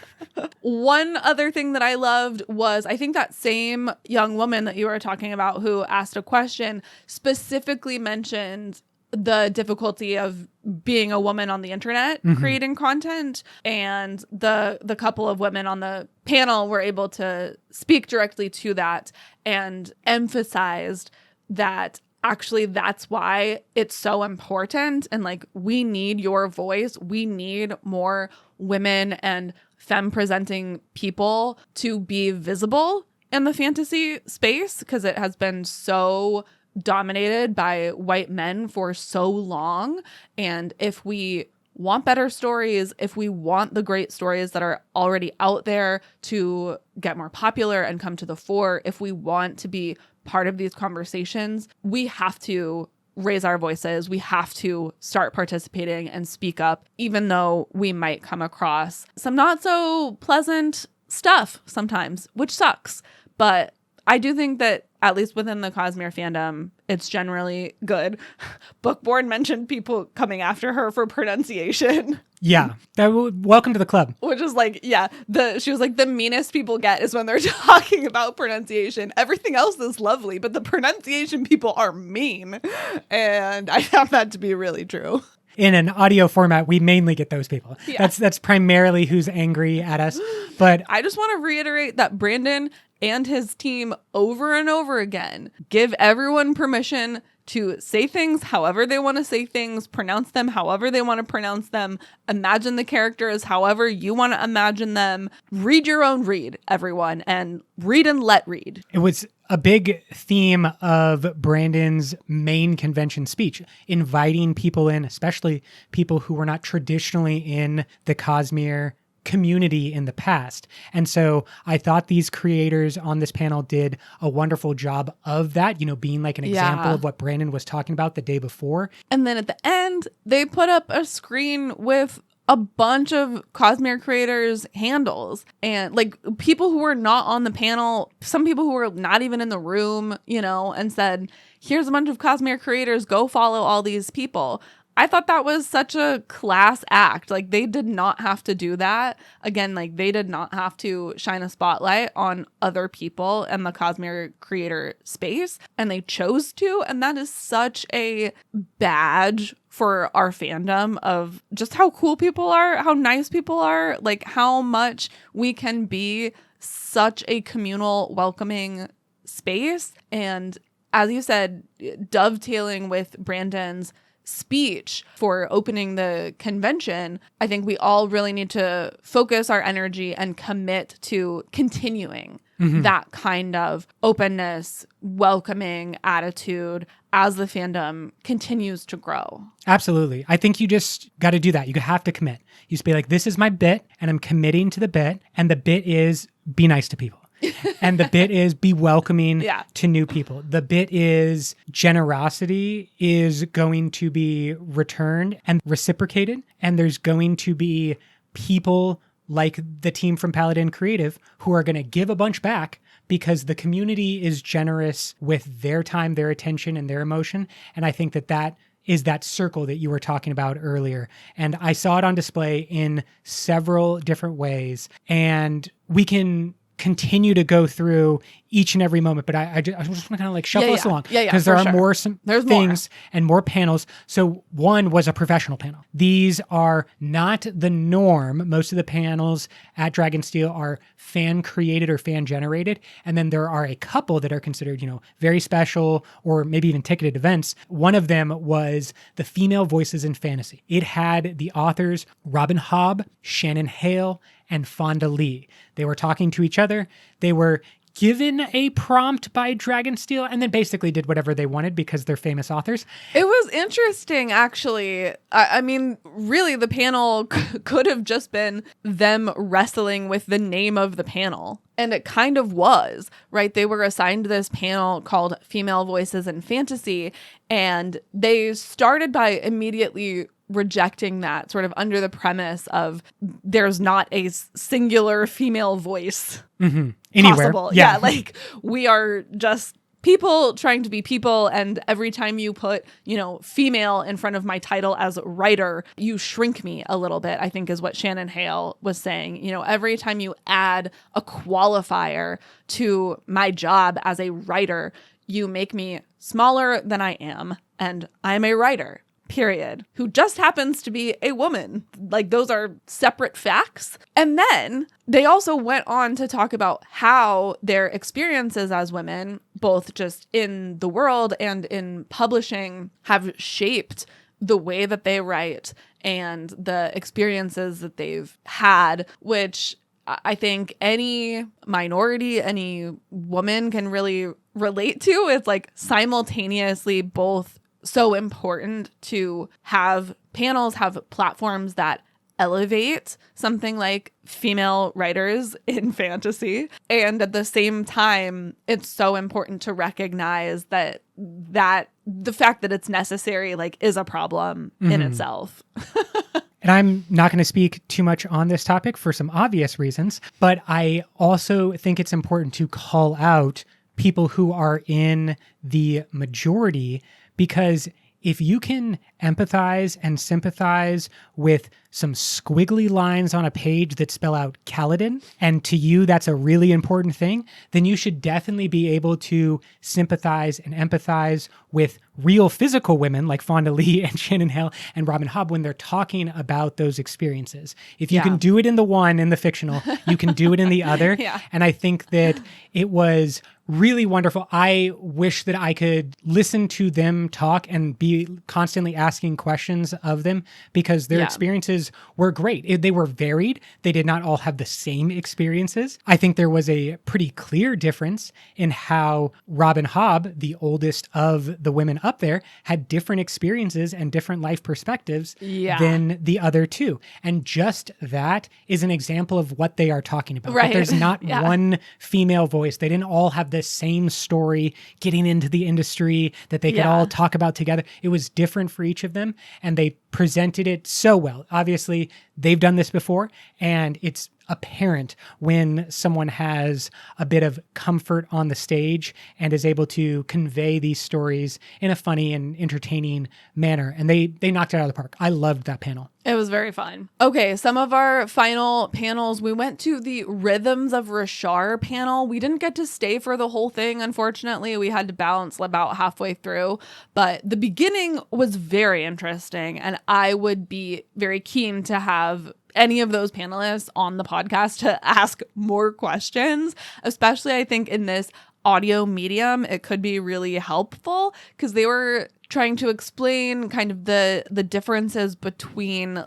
One other thing that I loved was, I think that same young woman that you were talking about who asked a question specifically mentioned the difficulty of being a woman on the internet creating content, and the couple of women on the panel were able to speak directly to that and emphasized that actually that's why it's so important, and like, we need your voice, we need more women and femme presenting people to be visible in the fantasy space, because it has been so dominated by white men for so long. And if we want better stories, if we want the great stories that are already out there to get more popular and come to the fore, if we want to be part of these conversations, we have to raise our voices. We have to start participating and speak up, even though we might come across some not so pleasant stuff sometimes, which sucks. But I do think that, at least within the Cosmere fandom, it's generally good. Bookborn mentioned people coming after her for pronunciation. Yeah. Welcome to the club. Which is like, yeah, she was like, the meanest people get is when they're talking about pronunciation. Everything else is lovely, but the pronunciation people are mean. And I found that to be really true. In an audio format, we mainly get those people. Yeah. That's primarily who's angry at us. But I just want to reiterate that Brandon and his team over and over again give everyone permission to say things however they want to say things, pronounce them however they want to pronounce them, imagine the characters however you want to imagine them. Read your own read, everyone, and read and let read. it was a big theme of Brandon's main convention speech, inviting people in, especially people who were not traditionally in the Cosmere community in the past. And so I thought these creators on this panel did a wonderful job of that, being like an example of what Brandon was talking about the day before. And then at the end, they put up a screen with a bunch of Cosmere creators' handles, and like people who were not on the panel, some people who were not even in the room, and said, here's a bunch of Cosmere creators, go follow all these people. I thought that was such a class act. Like, they did not have to do that. Again, like, they did not have to shine a spotlight on other people in the Cosmere creator space, and they chose to. And that is such a badge for our fandom of just how cool people are, how nice people are, like how much we can be such a communal, welcoming space. And as you said, dovetailing with Brandon's speech for opening the convention, I think we all really need to focus our energy and commit to continuing that kind of openness, welcoming attitude as the fandom continues to grow. Absolutely. I think you just got to do that. You have to commit. You just be like, this is my bit and I'm committing to the bit. And the bit is be nice to people. And the bit is be welcoming to new people. The bit is generosity is going to be returned and reciprocated. And there's going to be people like the team from Paladin Creative who are going to give a bunch back because the community is generous with their time, their attention, and their emotion. And I think that is that circle that you were talking about earlier. And I saw it on display in several different ways. And we can continue to go through each and every moment, but I just want to kind of like shuffle us along because there are more things and more panels. So one was a professional panel. These are not the norm. Most of the panels at Dragonsteel are fan created or fan generated. And then there are a couple that are considered, very special or maybe even ticketed events. One of them was the female voices in fantasy. It had the authors Robin Hobb, Shannon Hale, and Fonda Lee. They were talking to each other. They were given a prompt by Dragonsteel and then basically did whatever they wanted because they're famous authors. It was interesting, actually. I mean, really, the panel could have just been them wrestling with the name of the panel. And it kind of was, right? They were assigned this panel called Female Voices in Fantasy, and they started by immediately rejecting that, sort of under the premise of there's not a singular female voice anywhere. Possible. Yeah, like we are just people trying to be people, and every time you put, female in front of my title as writer, you shrink me a little bit, I think is what Shannon Hale was saying. Every time you add a qualifier to my job as a writer, you make me smaller than I am, and I'm a writer. Period. Who just happens to be a woman. Like, those are separate facts. And then they also went on to talk about how their experiences as women, both just in the world and in publishing, have shaped the way that they write and the experiences that they've had, which I think any minority, any woman can really relate to. It's like simultaneously both so important to have panels, have platforms that elevate something like female writers in fantasy. And at the same time, it's so important to recognize that the fact that it's necessary, is a problem in itself. And I'm not going to speak too much on this topic for some obvious reasons, but I also think it's important to call out people who are in the majority, because if you can empathize and sympathize with some squiggly lines on a page that spell out Kaladin, and to you that's a really important thing, then you should definitely be able to sympathize and empathize with real physical women like Fonda Lee and Shannon Hale and Robin Hobb when they're talking about those experiences. If you can do it in the one, in the fictional, you can do it in the other. And I think that it was really wonderful. I wish that I could listen to them talk and be constantly asking questions of them, because their experiences were great. They were varied. They did not all have the same experiences. I think there was a pretty clear difference in how Robin Hobb, the oldest of the women up there, had different experiences and different life perspectives than the other two. And just that is an example of what they are talking about. Right. There's not one female voice. They didn't all have the same story getting into the industry that they could all talk about together. It was different for each of them, and they presented it so well. Obviously, they've done this before, and it's apparent when someone has a bit of comfort on the stage and is able to convey these stories in a funny and entertaining manner. And they knocked it out of the park. I loved that panel. It was very fun. Okay, some of our final panels, we went to the Rhythms of Rashar panel. We didn't get to stay for the whole thing, unfortunately. We had to bounce about halfway through, but the beginning was very interesting, and I would be very keen to have any of those panelists on the podcast to ask more questions, especially I think in this audio medium, it could be really helpful because they were trying to explain kind of the differences between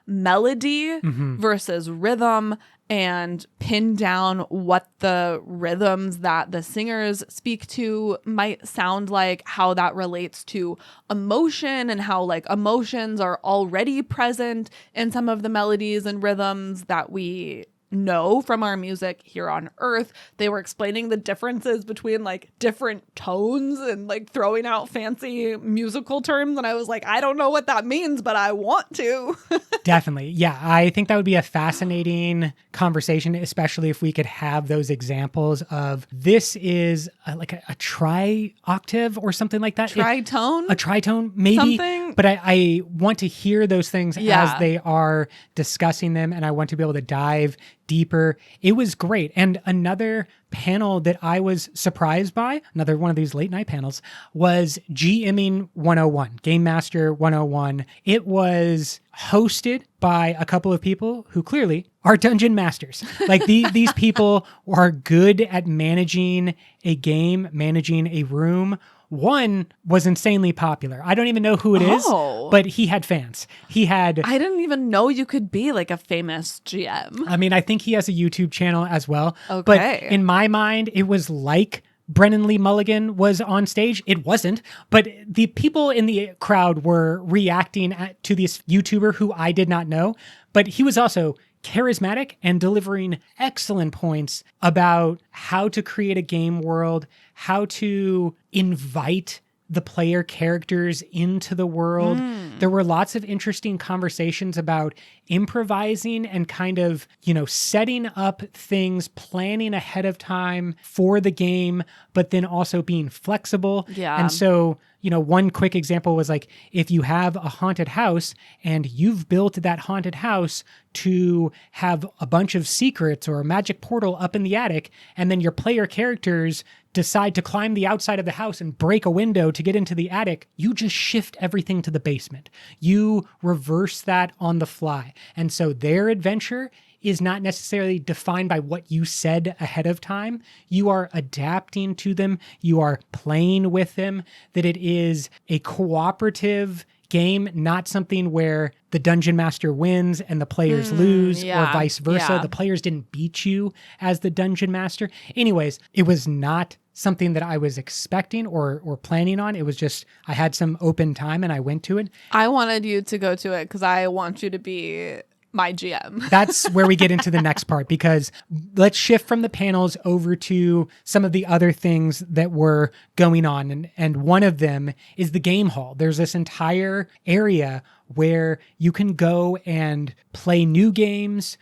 melody versus rhythm, and pin down what the rhythms that the singers speak to might sound like, how that relates to emotion, and how emotions are already present in some of the melodies and rhythms that we know from our music here on Earth. They were explaining the differences between different tones and throwing out fancy musical terms, and I was I don't know what that means, but I want to. Definitely. Yeah, I think that would be a fascinating conversation, especially if we could have those examples of this is a tri-octave or something like that. Tritone? A tritone, maybe. Something. But I want to hear those things as they are discussing them, and I want to be able to dive deeper. It was great. And another panel that I was surprised by, another one of these late night panels, was GMing 101, Game Master 101. It was hosted by a couple of people who clearly are dungeon masters. Like these people are good at managing a game, managing a room. One was insanely popular. I don't even know who it is, but he had fans. I didn't even know you could be like a famous GM. I mean, I think he has a YouTube channel as well. Okay. But in my mind, it was like Brennan Lee Mulligan was on stage. It wasn't, but the people in the crowd were reacting to this YouTuber who I did not know, but he was also charismatic and delivering excellent points about how to create a game world, how to invite the player characters into the world. There were lots of interesting conversations about improvising and kind of, setting up things, planning ahead of time for the game, but then also being flexible. Yeah. And so, one quick example was like, if you have a haunted house and you've built that haunted house to have a bunch of secrets or a magic portal up in the attic, and then your player characters decide to climb the outside of the house and break a window to get into the attic, you just shift everything to the basement. You reverse that on the fly. And so their adventure is not necessarily defined by what you said ahead of time. You are adapting to them. You are playing with them, that it is a cooperative game, not something where the dungeon master wins and the players lose, or vice versa. Yeah. The players didn't beat you as the dungeon master. Anyways, it was not something that I was expecting or planning on. It was just, I had some open time and I went to it. I wanted you to go to it because I want you to be my GM. That's where we get into the next part, because let's shift from the panels over to some of the other things that were going on. And one of them is the game hall. There's this entire area where you can go and play new games,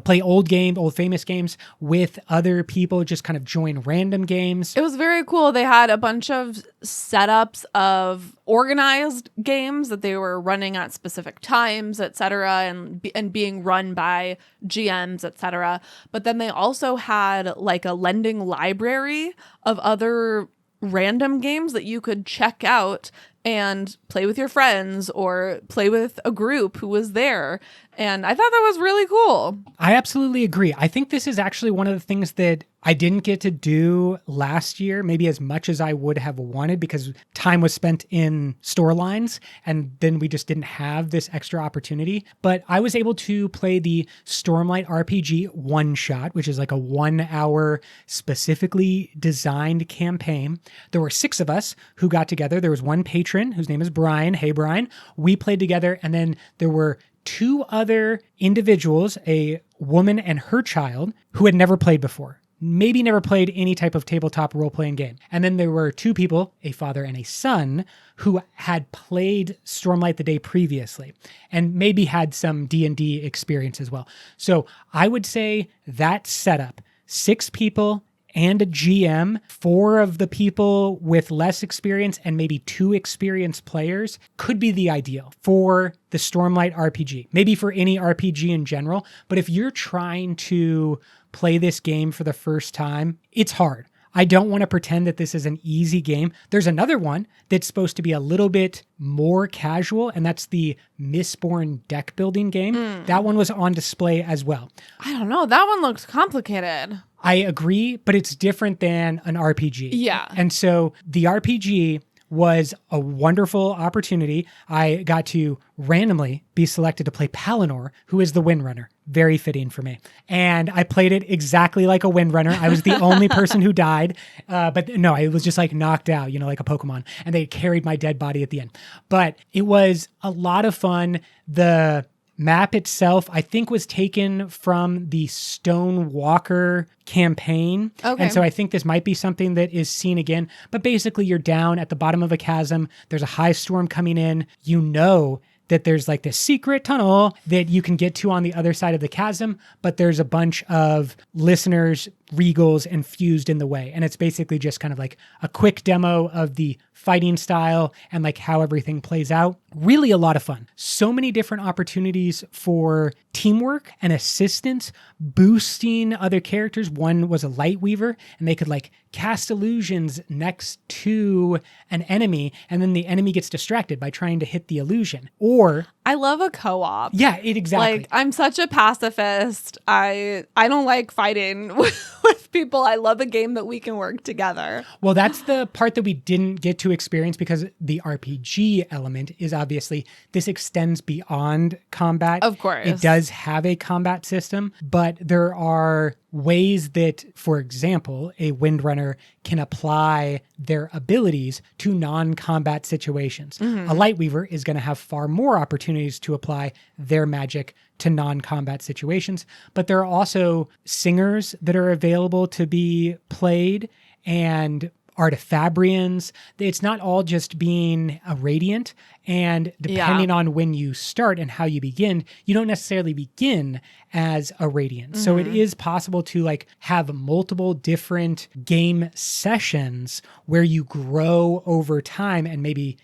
play old famous games with other people, just kind of join random games. It was very cool. They had a bunch of setups of organized games that they were running at specific times, etc., and being run by GMs, etc. But then they also had like a lending library of other random games that you could check out and play with your friends or play with a group who was there. And I thought that was really cool. I absolutely agree. I think this is actually one of the things that I didn't get to do last year, maybe as much as I would have wanted, because time was spent in storylines and then we just didn't have this extra opportunity. But I was able to play the Stormlight RPG one shot, which is like a 1 hour specifically designed campaign. There were 6 of us who got together. There was one patron whose name is Brian. Hey, Brian. We played together. And then there were 2 other individuals, a woman and her child, who had never played before. Maybe never played any type of tabletop role-playing game. And then there were 2 people, a father and a son, who had played Stormlight the day previously and maybe had some D&D experience as well. So I would say that setup, 6 people and a GM, 4 of the people with less experience and maybe 2 experienced players could be the ideal for the Stormlight RPG. Maybe for any RPG in general, but if you're trying to play this game for the first time, it's hard. I don't want to pretend that this is an easy game. There's another one that's supposed to be a little bit more casual, and that's the Mistborn deck building game. That one was on display as well. I don't know. That one looked complicated. I agree, but it's different than an RPG. Yeah. And so the RPG was a wonderful opportunity. I got to randomly be selected to play Palinor, who is the Windrunner. Very fitting for me. And I played it exactly like a Windrunner. I was the only person who died. But no, I was just like knocked out, like a Pokemon. And they carried my dead body at the end. But it was a lot of fun. The map itself, I think, was taken from the Stonewalker campaign. Okay. And so I think this might be something that is seen again. But basically, you're down at the bottom of a chasm. There's a high storm coming in. You know that there's like this secret tunnel that you can get to on the other side of the chasm, but there's a bunch of listeners regals infused in the way. And it's basically just kind of like a quick demo of the fighting style and like how everything plays out. Really a lot of fun. So many different opportunities for teamwork and assistance, boosting other characters. One was a light weaver, and they could like cast illusions next to an enemy, and then the enemy gets distracted by trying to hit the illusion. Or I love a co-op. yeah, it exactly. Like, I'm such a pacifist. I don't like fighting with people. I love a game that we can work together. Well, that's the part that we didn't get to experience because the RPG element is obviously this extends beyond combat. Of course. It does have a combat system, but there are ways that, for example, a Windrunner can apply their abilities to non-combat situations. A Lightweaver is going to have far more opportunities to apply their magic to non-combat situations, but there are also singers that are available to be played and artifabrians. It's not all just being a radiant, and depending on when you start and how you begin, you don't necessarily begin as a radiant. So it is possible to like have multiple different game sessions where you grow over time and maybe,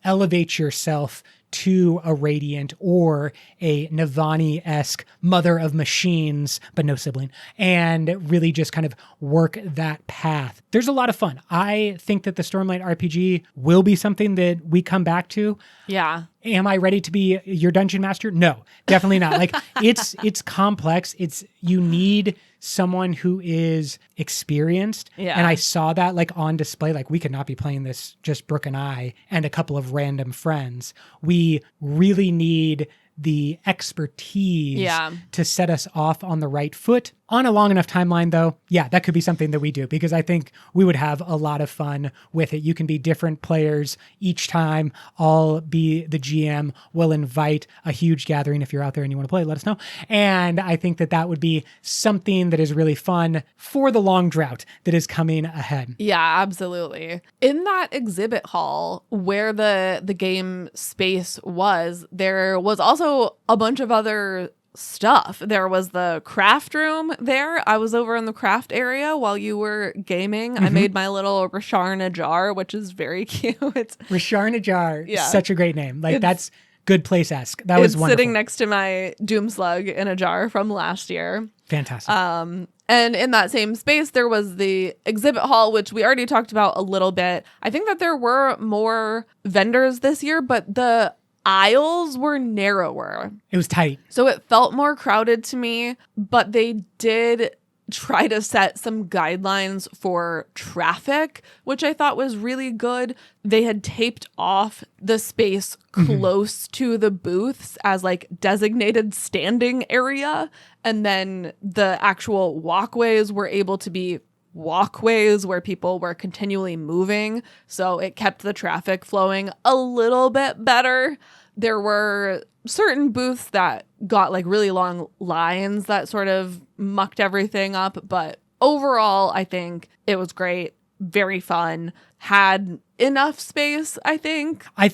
elevate yourself to a radiant or a Navani-esque mother of machines, but no sibling, and really just kind of work that path. There's a lot of fun. I think that the Stormlight RPG will be something that we come back to. Yeah. Am I ready to be your dungeon master? No, definitely not. Like it's complex. You need someone who is experienced. Yeah. And I saw that like on display. Like we could not be playing this just Brooke and I and a couple of random friends. We really need the expertise to set us off on the right foot. On a long enough timeline, though, yeah, that could be something that we do because I think we would have a lot of fun with it. You can be different players each time. I'll be the GM. We'll invite a huge gathering. If you're out there and you want to play, let us know. And I think that would be something that is really fun for the long drought that is coming ahead. Yeah, absolutely. In that exhibit hall where the game space was, there was also a bunch of other stuff. There was the craft room there. I was over in the craft area while you were gaming. I made my little Rashar Najar, which is very cute. Rashar Najar, such a great name. Like that's good place-esque. That was wonderful. Sitting next to my Doom Slug in a jar from last year. Fantastic. And in that same space, there was the exhibit hall, which we already talked about a little bit. I think that there were more vendors this year, but the aisles were narrower. It was tight. So it felt more crowded to me, but they did try to set some guidelines for traffic, which I thought was really good. They had taped off the space close to the booths as like designated standing area. And then the actual walkways were able to be walkways where people were continually moving. So it kept the traffic flowing a little bit better. There were certain booths that got like really long lines that sort of mucked everything up. But overall, I think it was great. Very fun. Had enough space, I think. I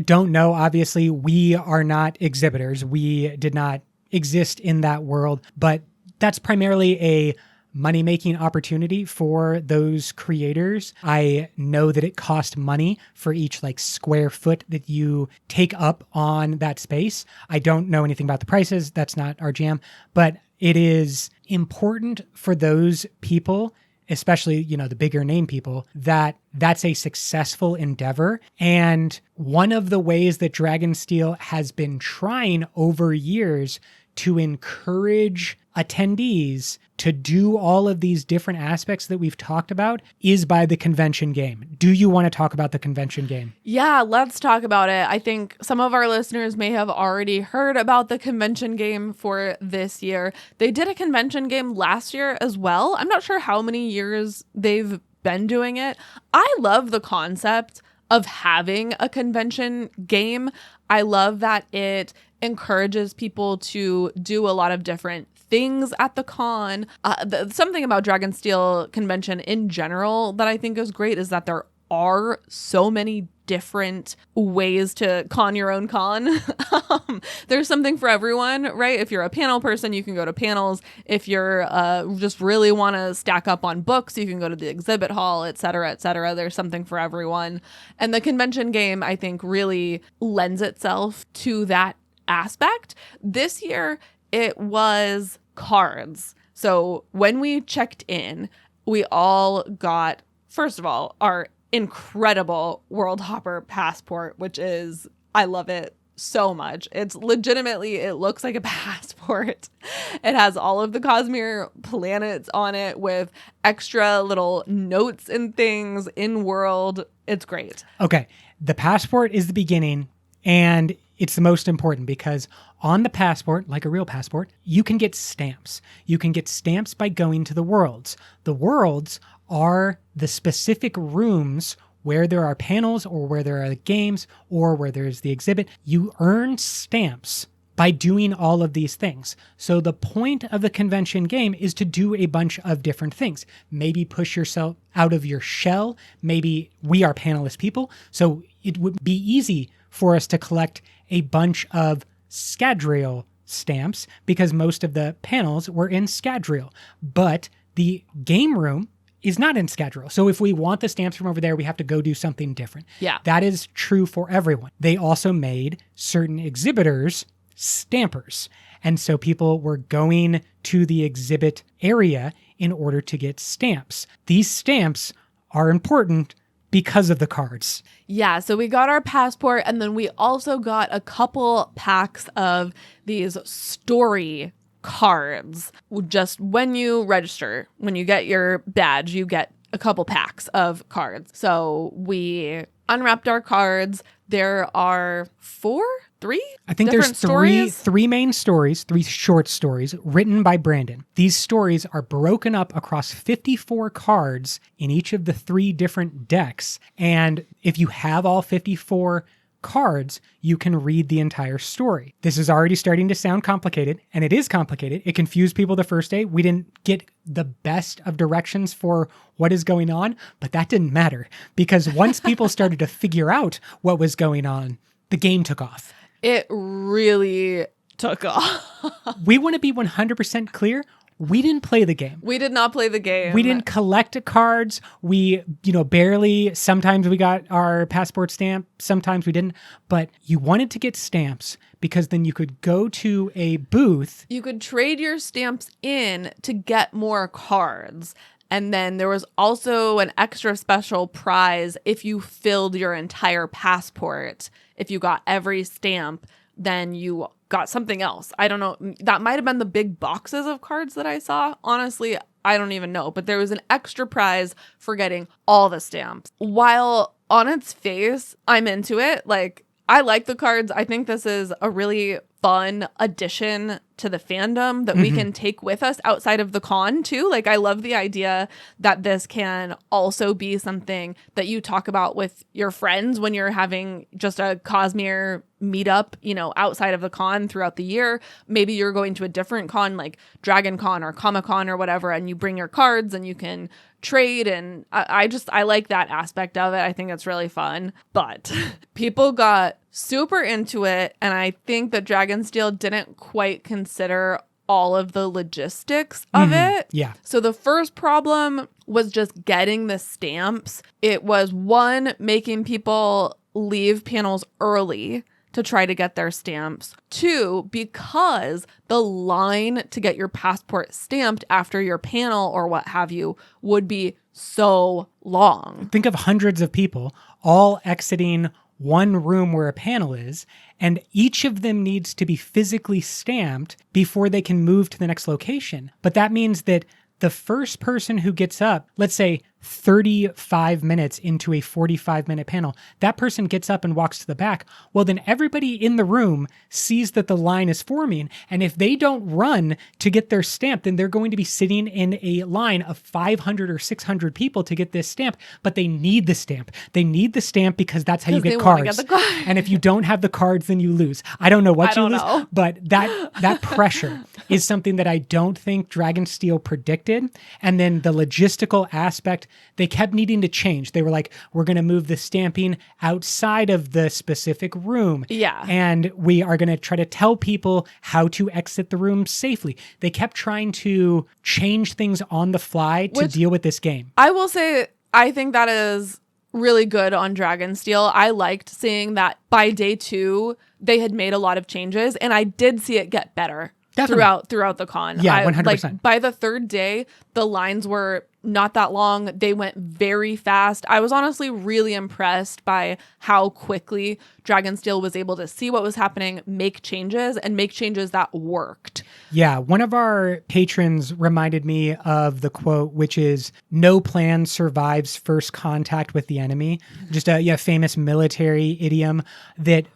don't know. Obviously, we are not exhibitors. We did not exist in that world. But that's primarily a money-making opportunity for those creators. I know that it cost money for each like square foot that you take up on that space. I don't know anything about the prices. That's not our jam, but it is important for those people, especially, the bigger name people, that's a successful endeavor. And one of the ways that Dragonsteel has been trying over years to encourage attendees to do all of these different aspects that we've talked about is by the convention game. Do you want to talk about the convention game? Yeah, let's talk about it. I think some of our listeners may have already heard about the convention game for this year. They did a convention game last year as well. I'm not sure how many years they've been doing it. I love the concept of having a convention game. I love that it encourages people to do a lot of different things at the con. Something about Dragonsteel convention in general that I think is great is that there are so many different ways to con your own con. There's something for everyone, right? If you're a panel person, you can go to panels. If you're just really want to stack up on books, you can go to the exhibit hall, et cetera, et cetera. There's something for everyone. And the convention game, I think, really lends itself to that aspect. This year, it was cards. So when we checked in, we all got, first of all, our incredible Worldhopper passport, which is, I love it so much. It's legitimately, it looks like a passport. It has all of the Cosmere planets on it with extra little notes and things in world. It's great. Okay. The passport is the beginning, and it's the most important because on the passport, like a real passport, you can get stamps. You can get stamps by going to the worlds. The worlds are the specific rooms where there are panels or where there are games or where there's the exhibit. You earn stamps by doing all of these things. So the point of the convention game is to do a bunch of different things. Maybe push yourself out of your shell. Maybe we are panelist people, so it would be easy for us to collect a bunch of Scadrial stamps because most of the panels were in Scadrial. But the game room is not in Scadrial. So if we want the stamps from over there, we have to go do something different. Yeah. That is true for everyone. They also made certain exhibitors stampers. And so people were going to the exhibit area in order to get stamps. These stamps are important because of the cards. Yeah, so we got our passport, and then we also got a couple packs of these story cards. Just when you register, when you get your badge, you get a couple packs of cards. So we unwrapped our cards. There are three? I think different there's stories? three main stories, 3 short stories written by Brandon. These stories are broken up across 54 cards in each of the 3 different decks. And if you have all 54 cards, you can read the entire story. This is already starting to sound complicated, and it is complicated. It confused people the first day. We didn't get the best of directions for what is going on, but that didn't matter because once people started to figure out what was going on, the game took off. It really took off. We want to be 100% clear. We didn't play the game. We did not play the game. We didn't collect cards. We, barely, sometimes we got our passport stamp, sometimes we didn't. But you wanted to get stamps because then you could go to a booth. You could trade your stamps in to get more cards. And then there was also an extra special prize if you filled your entire passport. If you got every stamp, then you got something else. I don't know. That might have been the big boxes of cards that I saw. Honestly, I don't even know. But there was an extra prize for getting all the stamps. While on its face, I'm into it. Like, I like the cards. I think this is a really fun addition to the fandom that we can take with us outside of the con too. Like, I love the idea that this can also be something that you talk about with your friends when you're having just a Cosmere meetup, outside of the con throughout the year. Maybe you're going to a different con like Dragon Con or Comic Con or whatever, and you bring your cards and you can trade. And I like that aspect of it. I think it's really fun. But people got super into it, and I think that Dragonsteel didn't quite consider all of the logistics of it. Yeah. So the first problem was just getting the stamps. It was one, making people leave panels early to try to get their stamps. 2, because the line to get your passport stamped after your panel or what have you would be so long. Think of hundreds of people all exiting one room where a panel is, and each of them needs to be physically stamped before they can move to the next location. But that means that the first person who gets up, let's say 35 minutes into a 45-minute panel, that person gets up and walks to the back. Well, then everybody in the room sees that the line is forming. And if they don't run to get their stamp, then they're going to be sitting in a line of 500 or 600 people to get this stamp. But they need the stamp. They need the stamp because that's how you get cards. And if you don't have the cards, then you lose. I don't know what you lose, but that pressure is something that I don't think Dragonsteel predicted. And then the logistical aspect they kept needing to change. They were like, we're going to move the stamping outside of the specific room. Yeah. And we are going to try to tell people how to exit the room safely. They kept trying to change things on the fly to deal with this game. I will say, I think that is really good on Dragonsteel. I liked seeing that by day 2, they had made a lot of changes, and I did see it get better. Definitely. Throughout the con. Yeah, 100%. Like by the 3rd day, the lines were not that long. They went very fast. I was honestly really impressed by how quickly Dragonsteel was able to see what was happening, make changes, and make changes that worked. Yeah, one of our patrons reminded me of the quote, which is, "No plan survives first contact with the enemy." Just a famous military idiom that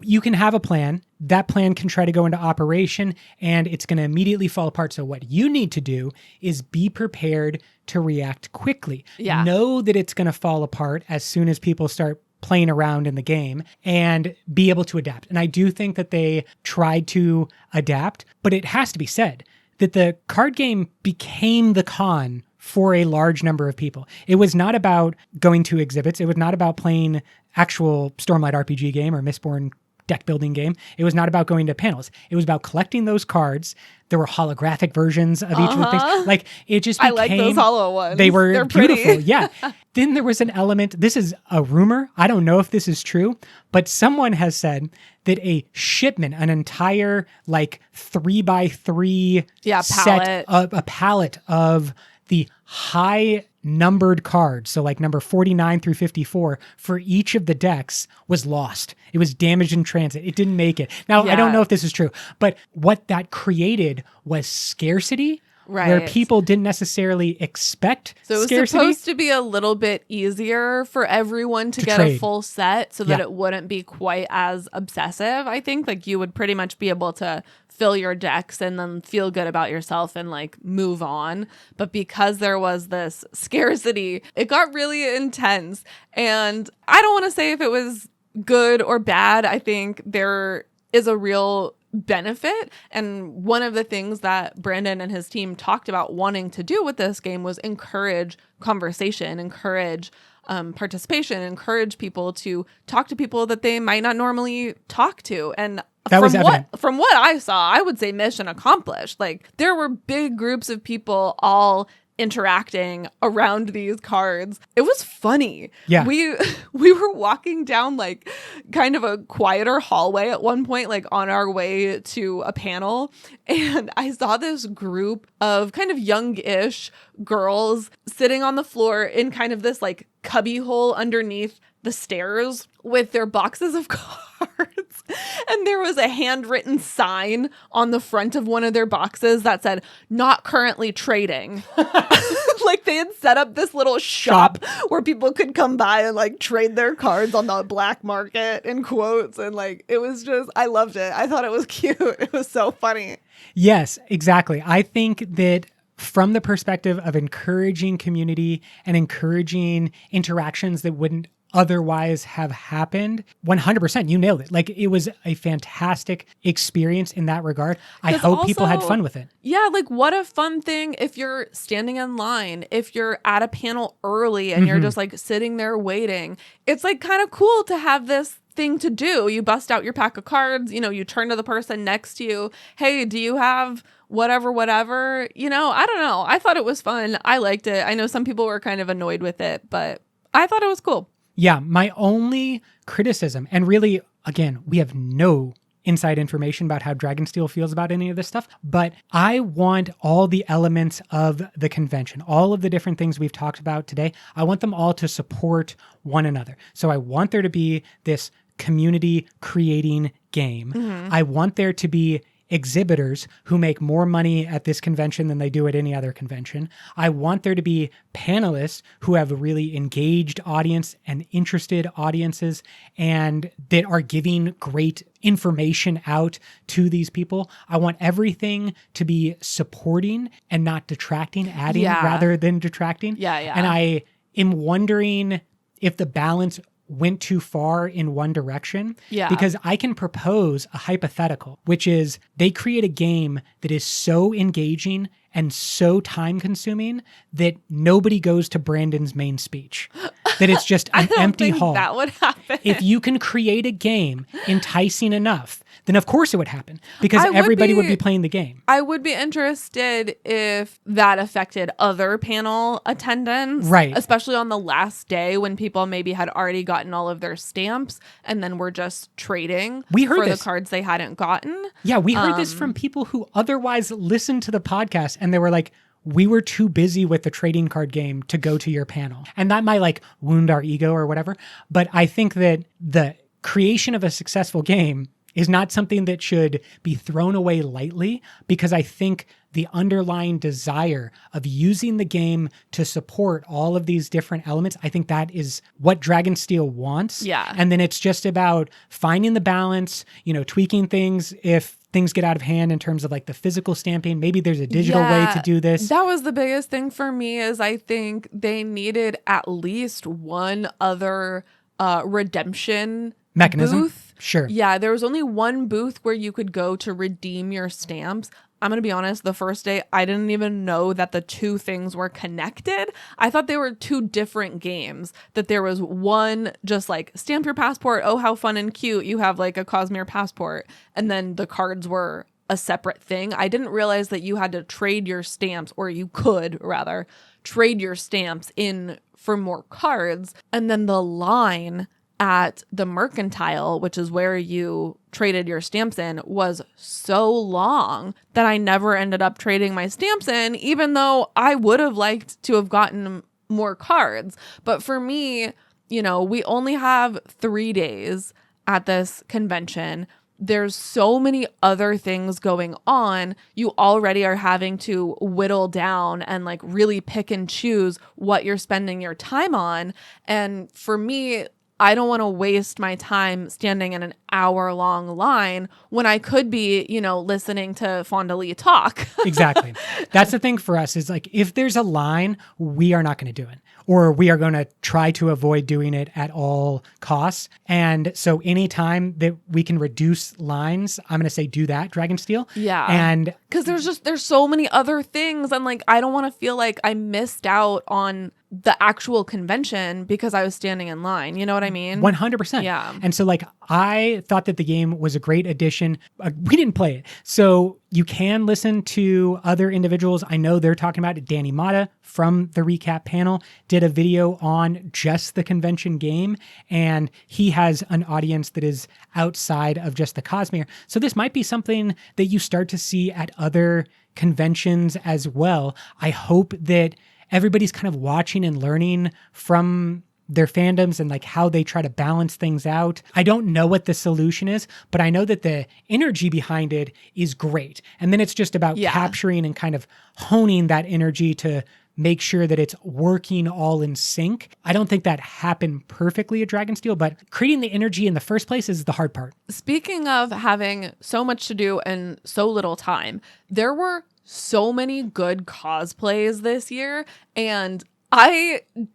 you can have a plan. That plan can try to go into operation and it's going to immediately fall apart. So what you need to do is be prepared to react quickly. Yeah. Know that it's going to fall apart as soon as people start playing around in the game, and be able to adapt. And I do think that they tried to adapt, but it has to be said that the card game became the con for a large number of people. It was not about going to exhibits. It was not about playing actual Stormlight RPG game or Mistborn deck building game. It was not about going to panels. It was about collecting those cards. There were holographic versions of each of the things. Like, it just became... I like those hollow ones. They were They're beautiful. pretty. Yeah. Then there was an element, this is a rumor, I don't know if this is true, but someone has said that a shipment, an entire like 3x3 set, a palette of the high numbered cards, so like number 49 through 54 for each of the decks, was lost. It was damaged in transit. It didn't make it. Now, I don't know if this is true, but what that created was scarcity. Right. Where people didn't necessarily expect scarcity. So it was supposed to be a little bit easier for everyone to get a full set so that it wouldn't be quite as obsessive, I think. Like, you would pretty much be able to fill your decks and then feel good about yourself and like move on. But because there was this scarcity, it got really intense. And I don't want to say if it was good or bad. I think there is a real benefit, and one of the things that Brandon and his team talked about wanting to do with this game was encourage conversation, encourage participation, encourage people to talk to people that they might not normally talk to. And from what I saw, I would say mission accomplished. Like, there were big groups of people all interacting around these cards. It was funny. Yeah. We were walking down like kind of a quieter hallway at one point, like on our way to a panel. And I saw this group of kind of youngish girls sitting on the floor in kind of this like cubby hole underneath the stairs with their boxes of cards. And there was a handwritten sign on the front of one of their boxes that said, "Not currently trading." Like, they had set up this little shop where people could come by and like trade their cards on the black market, in quotes. And like, it was just, I loved it. I thought it was cute. It was so funny. Yes, exactly. I think that from the perspective of encouraging community and encouraging interactions that wouldn't otherwise have happened, 100%, you nailed it. Like, it was a fantastic experience in that regard. I hope people had fun with it. Yeah, like, what a fun thing if you're standing in line, if you're at a panel early and you're just like sitting there waiting. It's like kind of cool to have this thing to do. You bust out your pack of cards, you know, you turn to the person next to you. "Hey, do you have whatever?" You know, I don't know. I thought it was fun. I liked it. I know some people were kind of annoyed with it, but I thought it was cool. Yeah, my only criticism, and really, again, we have no inside information about how Dragonsteel feels about any of this stuff, but I want all the elements of the convention, all of the different things we've talked about today, I want them all to support one another. So I want there to be this community creating game. I want there to be exhibitors who make more money at this convention than they do at any other convention. I want there to be panelists who have a really engaged audience and interested audiences and that are giving great information out to these people. I want everything to be supporting and not detracting, adding rather than detracting. Yeah. And I am wondering if the balance went too far in one direction. Yeah. Because I can propose a hypothetical, which is they create a game that is so engaging and so time consuming that nobody goes to Brandon's main speech. That it's just an empty hall. That would happen. If you can create a game enticing enough, then of course it would happen because everybody would be playing the game. I would be interested if that affected other panel attendance. Right. Especially on the last day when people maybe had already gotten all of their stamps and then were just trading for the cards they hadn't gotten. Yeah, we heard this from people who otherwise listened to the podcast and they were like, we were too busy with the trading card game to go to your panel. And that might like wound our ego or whatever. But I think that the creation of a successful game is not something that should be thrown away lightly, because I think the underlying desire of using the game to support all of these different elements, I think that is what Dragonsteel wants. Yeah. And then it's just about finding the balance, tweaking things if things get out of hand in terms of like the physical stamping. Maybe there's a digital way to do this. That was the biggest thing for me is I think they needed at least one other redemption mechanism. Booth. Sure. Yeah, there was only one booth where you could go to redeem your stamps. I'm going to be honest, the first day, I didn't even know that the two things were connected. I thought they were two different games, that there was one just like stamp your passport. Oh, how fun and cute. You have like a Cosmere passport. And then the cards were a separate thing. I didn't realize that you had to trade your stamps, or you could rather trade your stamps in for more cards. And then the line at the mercantile, which is where you traded your stamps in, was so long that I never ended up trading my stamps in, even though I would have liked to have gotten more cards. But for me, we only have 3 days at this convention. There's so many other things going on. You already are having to whittle down and like really pick and choose what you're spending your time on. And for me, I don't want to waste my time standing in an hour-long line when I could be, listening to Fonda Lee talk. Exactly. That's the thing for us is like, if there's a line, we are not going to do it, or we are going to try to avoid doing it at all costs. And so anytime that we can reduce lines, I'm going to say do that, Dragonsteel. Yeah. And because there's so many other things. And like, I don't want to feel like I missed out on the actual convention because I was standing in line. You know what I mean? 100%. Yeah. And so like, I thought that the game was a great addition. We didn't play it. So you can listen to other individuals. I know they're talking about it. Danny Mata from the recap panel did a video on just the convention game, and he has an audience that is outside of just the Cosmere. So this might be something that you start to see at other conventions as well. I hope that everybody's kind of watching and learning from their fandoms and like how they try to balance things out. I don't know what the solution is, but I know that the energy behind it is great. And then it's just about capturing and kind of honing that energy to make sure that it's working all in sync. I don't think that happened perfectly at Dragonsteel, but creating the energy in the first place is the hard part. Speaking of having so much to do and so little time, there were so many good cosplays this year, and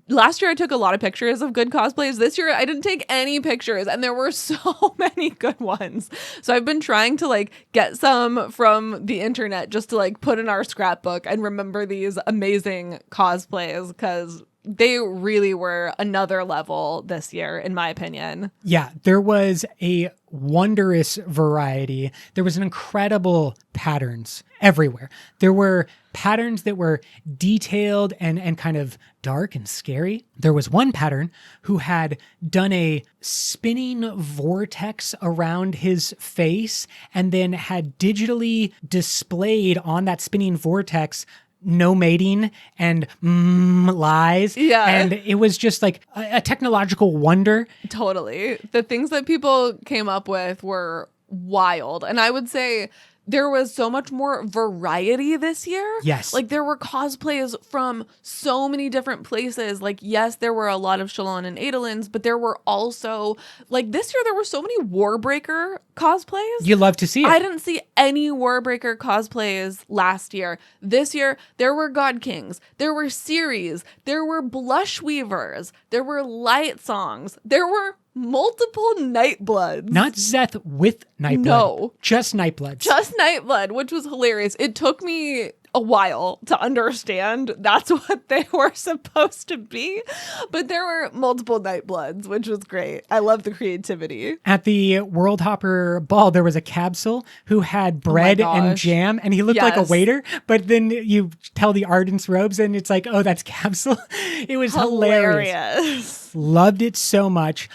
last year I took a lot of pictures of good cosplays. This year I didn't take any pictures, and there were so many good ones. So I've been trying to like get some from the internet just to like put in our scrapbook and remember these amazing cosplays, because they really were another level this year, in my opinion. Yeah, there was a wondrous variety. There was an incredible patterns everywhere. There were patterns that were detailed and kind of dark and scary. There was one pattern who had done a spinning vortex around his face and then had digitally displayed on that spinning vortex no mating and lies. Yeah. And it was just like a technological wonder. Totally. The things that people came up with were wild. And I would say there was so much more variety this year. Yes. Like there were cosplays from so many different places. Like, yes, there were a lot of Shalon and Adeline's, but there were also, like this year, there were so many Warbreaker cosplays. You love to see it. I didn't see any Warbreaker cosplays last year. This year, there were God Kings, there were Ceres, there were Blush Weavers, there were Light Songs, there were multiple Nightbloods. Not Zeth with Nightblood. No. Just Nightbloods. Just Nightblood, which was hilarious. It took me a while to understand that's what they were supposed to be, but there were multiple Nightbloods, which was great. I love the creativity. At the Worldhopper Ball, there was a capsule who had bread and jam, and he looked like a waiter, but then you tell the Ardent's robes, and it's like, oh, that's Capsule. It was hilarious. Loved it so much.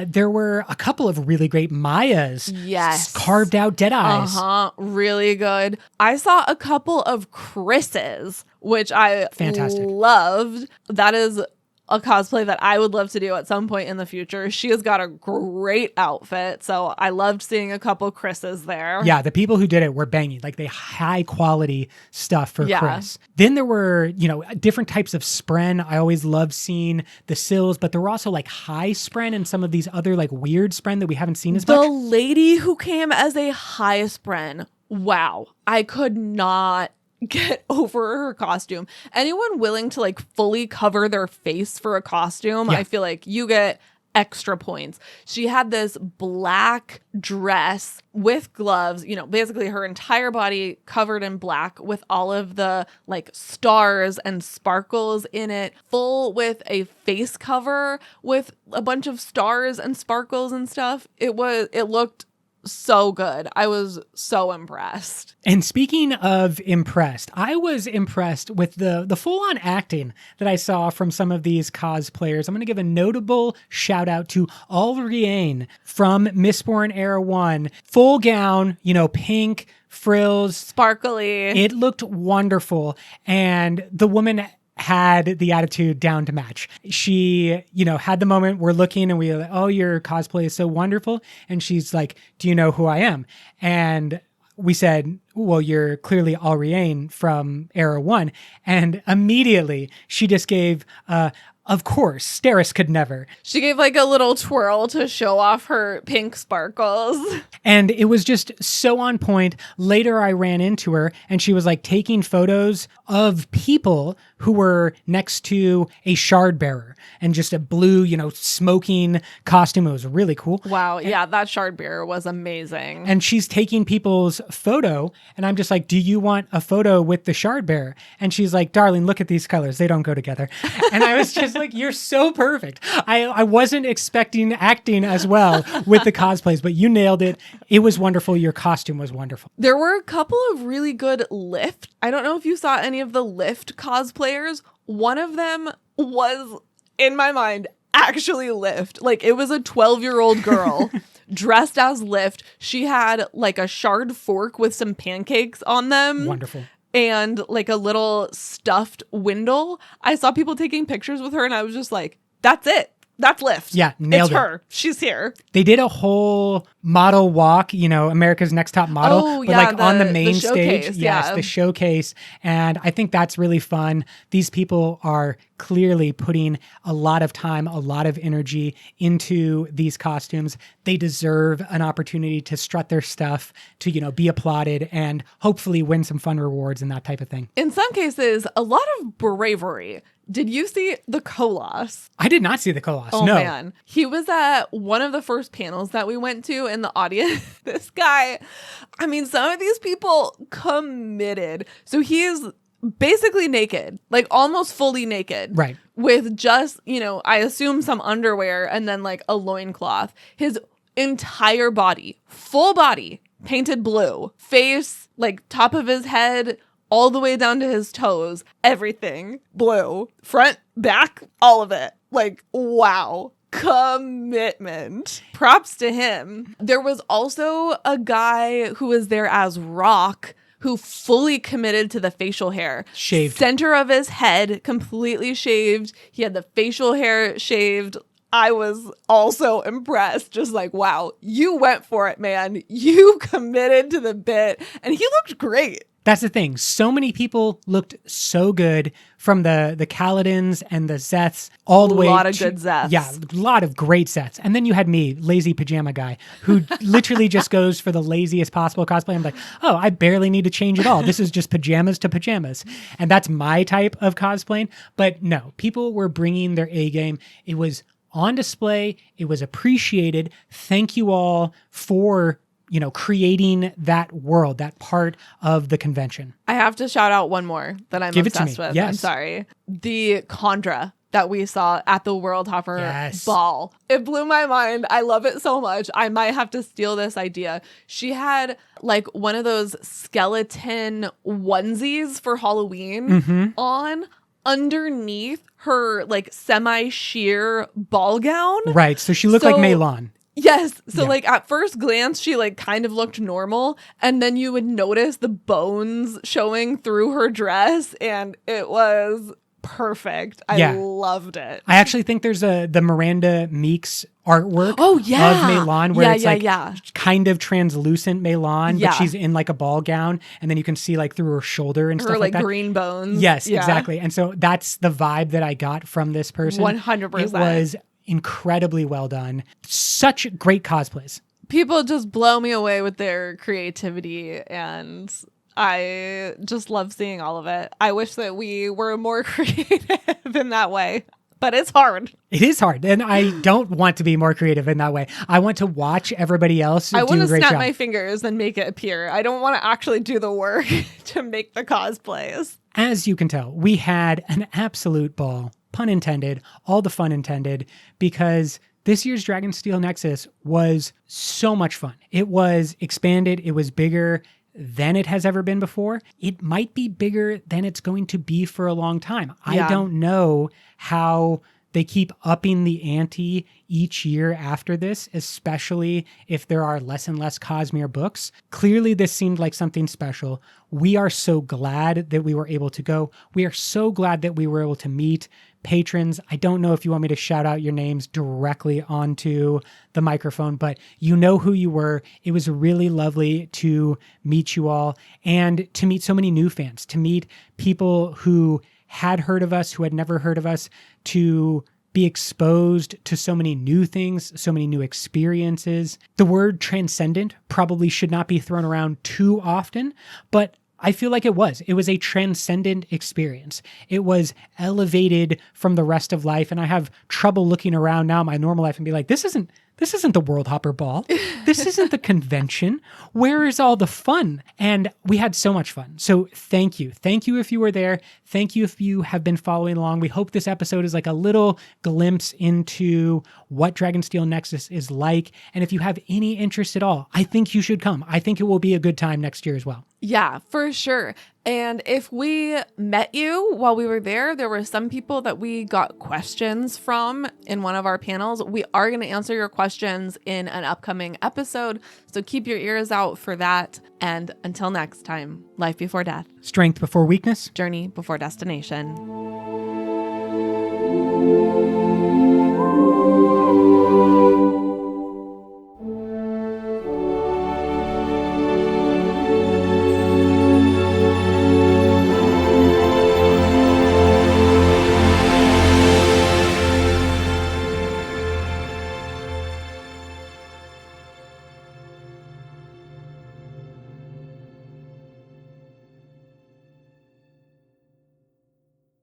There were a couple of really great Mayas. Yes. Carved out dead eyes. Really good. I saw a couple of Chris's, which I Fantastic. loved. That is a cosplay that I would love to do at some point in the future. She has got a great outfit, so I loved seeing a couple Chris's there. Yeah, the people who did it were banging. Like, they high quality stuff for Chris. Then there were, different types of spren. I always loved seeing the sills, but there were also like high spren and some of these other like weird spren that we haven't seen as much. The lady who came as a high spren. Wow. I could not get over her costume. Anyone willing to like fully cover their face for a costume, I feel like you get extra points. She had this black dress with gloves, basically her entire body covered in black with all of the like stars and sparkles in it, full with a face cover with a bunch of stars and sparkles and stuff. It looked so good. I was so impressed. And speaking of impressed, I was impressed with the full-on acting that I saw from some of these cosplayers. I'm going to give a notable shout out to Alriane from Mistborn Era 1. Full gown, pink, frills. Sparkly. It looked wonderful. And the woman had the attitude down to match. She, had the moment we're looking and we were like, oh, your cosplay is so wonderful. And she's like, do you know who I am? And we said, well, you're clearly Alriane from Era 1. And immediately she just gave, of course, Steris could never. She gave like a little twirl to show off her pink sparkles. And it was just so on point. Later, I ran into her and she was like taking photos of people who were next to a shard bearer and just a blue, smoking costume. It was really cool. Wow. Yeah, that shard bearer was amazing. And she's taking people's photo. And I'm just like, do you want a photo with the shard bearer? And she's like, darling, look at these colors. They don't go together. And I was just like, you're so perfect. I wasn't expecting acting as well with the cosplays, but you nailed it. It was wonderful. Your costume was wonderful. There were a couple of really good lift. I don't know if you saw any of the lift cosplayers. One of them was, in my mind, actually lift. Like, it was a 12-year-old girl dressed as lift. She had like a shard fork with some pancakes on them. Wonderful. And like a little stuffed Windle. I saw people taking pictures with her and I was just like, that's it. That's Lift. Yeah, nailed it's her. She's here. They did a whole model walk, America's Next Top Model, but on the main stage. Yes, the showcase. And I think that's really fun. These people are clearly putting a lot of time, a lot of energy into these costumes. They deserve an opportunity to strut their stuff, to, be applauded and hopefully win some fun rewards and that type of thing. In some cases, a lot of bravery. Did you see the Koloss? I did not see the Koloss. Oh, no. Man. He was at one of the first panels that we went to in the audience. This guy, some of these people committed. So he is basically naked, like almost fully naked. Right. With just, I assume some underwear and then like a loincloth. His entire body, full body, painted blue. Face, like top of his head, all the way down to his toes, everything blue, front, back, all of it. Like, wow. Commitment. Props to him. There was also a guy who was there as Rock who fully committed to the facial hair. Shaved. Center of his head, completely shaved. He had the facial hair shaved. I was also impressed. Just like, wow, you went for it, man. You committed to the bit. And he looked great. That's the thing. So many people looked so good, from the Kaladins and the Zeths all the way. A lot of good Zeths. Yeah, a lot of great Zeths. And then you had me, lazy pajama guy, who literally just goes for the laziest possible cosplay. I'm like, oh, I barely need to change at all. This is just pajamas to pajamas. And that's my type of cosplaying. But no, people were bringing their A game. It was on display. It was appreciated. Thank you all for creating that world, that part of the convention. I have to shout out one more that I'm obsessed with. Yes. I'm sorry. The Chondra that we saw at the Worldhopper Ball. It blew my mind. I love it so much. I might have to steal this idea. She had like one of those skeleton onesies for Halloween on underneath her like semi-sheer ball gown. Right. So she looked like Meilon. Yes. So like at first glance, she like kind of looked normal. And then you would notice the bones showing through her dress. And it was perfect. I loved it. I actually think there's the Miranda Meeks artwork of Meilon where it's kind of translucent Meilon, but she's in like a ball gown. And then you can see like through her shoulder and stuff like that. Her like green bones. Yes, exactly. And so that's the vibe that I got from this person. 100%. It was incredibly well done. Such great cosplays. People just blow me away with their creativity, and I just love seeing all of it. I wish that we were more creative in that way, but it's hard. It is hard, and I don't want to be more creative in that way. I want to watch everybody else do a great job. I want to snap my fingers and make it appear. I don't want to actually do the work to make the cosplays. As you can tell, we had an absolute ball. Pun intended, all the fun intended, because this year's Dragonsteel Nexus was so much fun. It was expanded. It was bigger than it has ever been before. It might be bigger than it's going to be for a long time. I don't know how they keep upping the ante each year after this, especially if there are less and less Cosmere books. Clearly, this seemed like something special. We are so glad that we were able to go. We are so glad that we were able to meet patrons. I don't know if you want me to shout out your names directly onto the microphone, but you know who you were. It was really lovely to meet you all and to meet so many new fans, to meet people who had heard of us, who had never heard of us, to be exposed to so many new things, so many new experiences. The word transcendent probably should not be thrown around too often, but I feel like it was. It was a transcendent experience. It was elevated from the rest of life, and I have trouble looking around now in my normal life and be like, this isn't the Worldhopper Ball. This isn't the convention. Where is all the fun? And we had so much fun. So thank you. Thank you if you were there. Thank you if you have been following along. We hope this episode is like a little glimpse into what Dragonsteel Nexus is like. And if you have any interest at all, I think you should come. I think it will be a good time next year as well. Yeah, for sure. And if we met you while we were there were some people that we got questions from in one of our panels. We are going to answer your questions in an upcoming episode. So keep your ears out for that. And until next time, life before death. Strength before weakness. Journey before destination.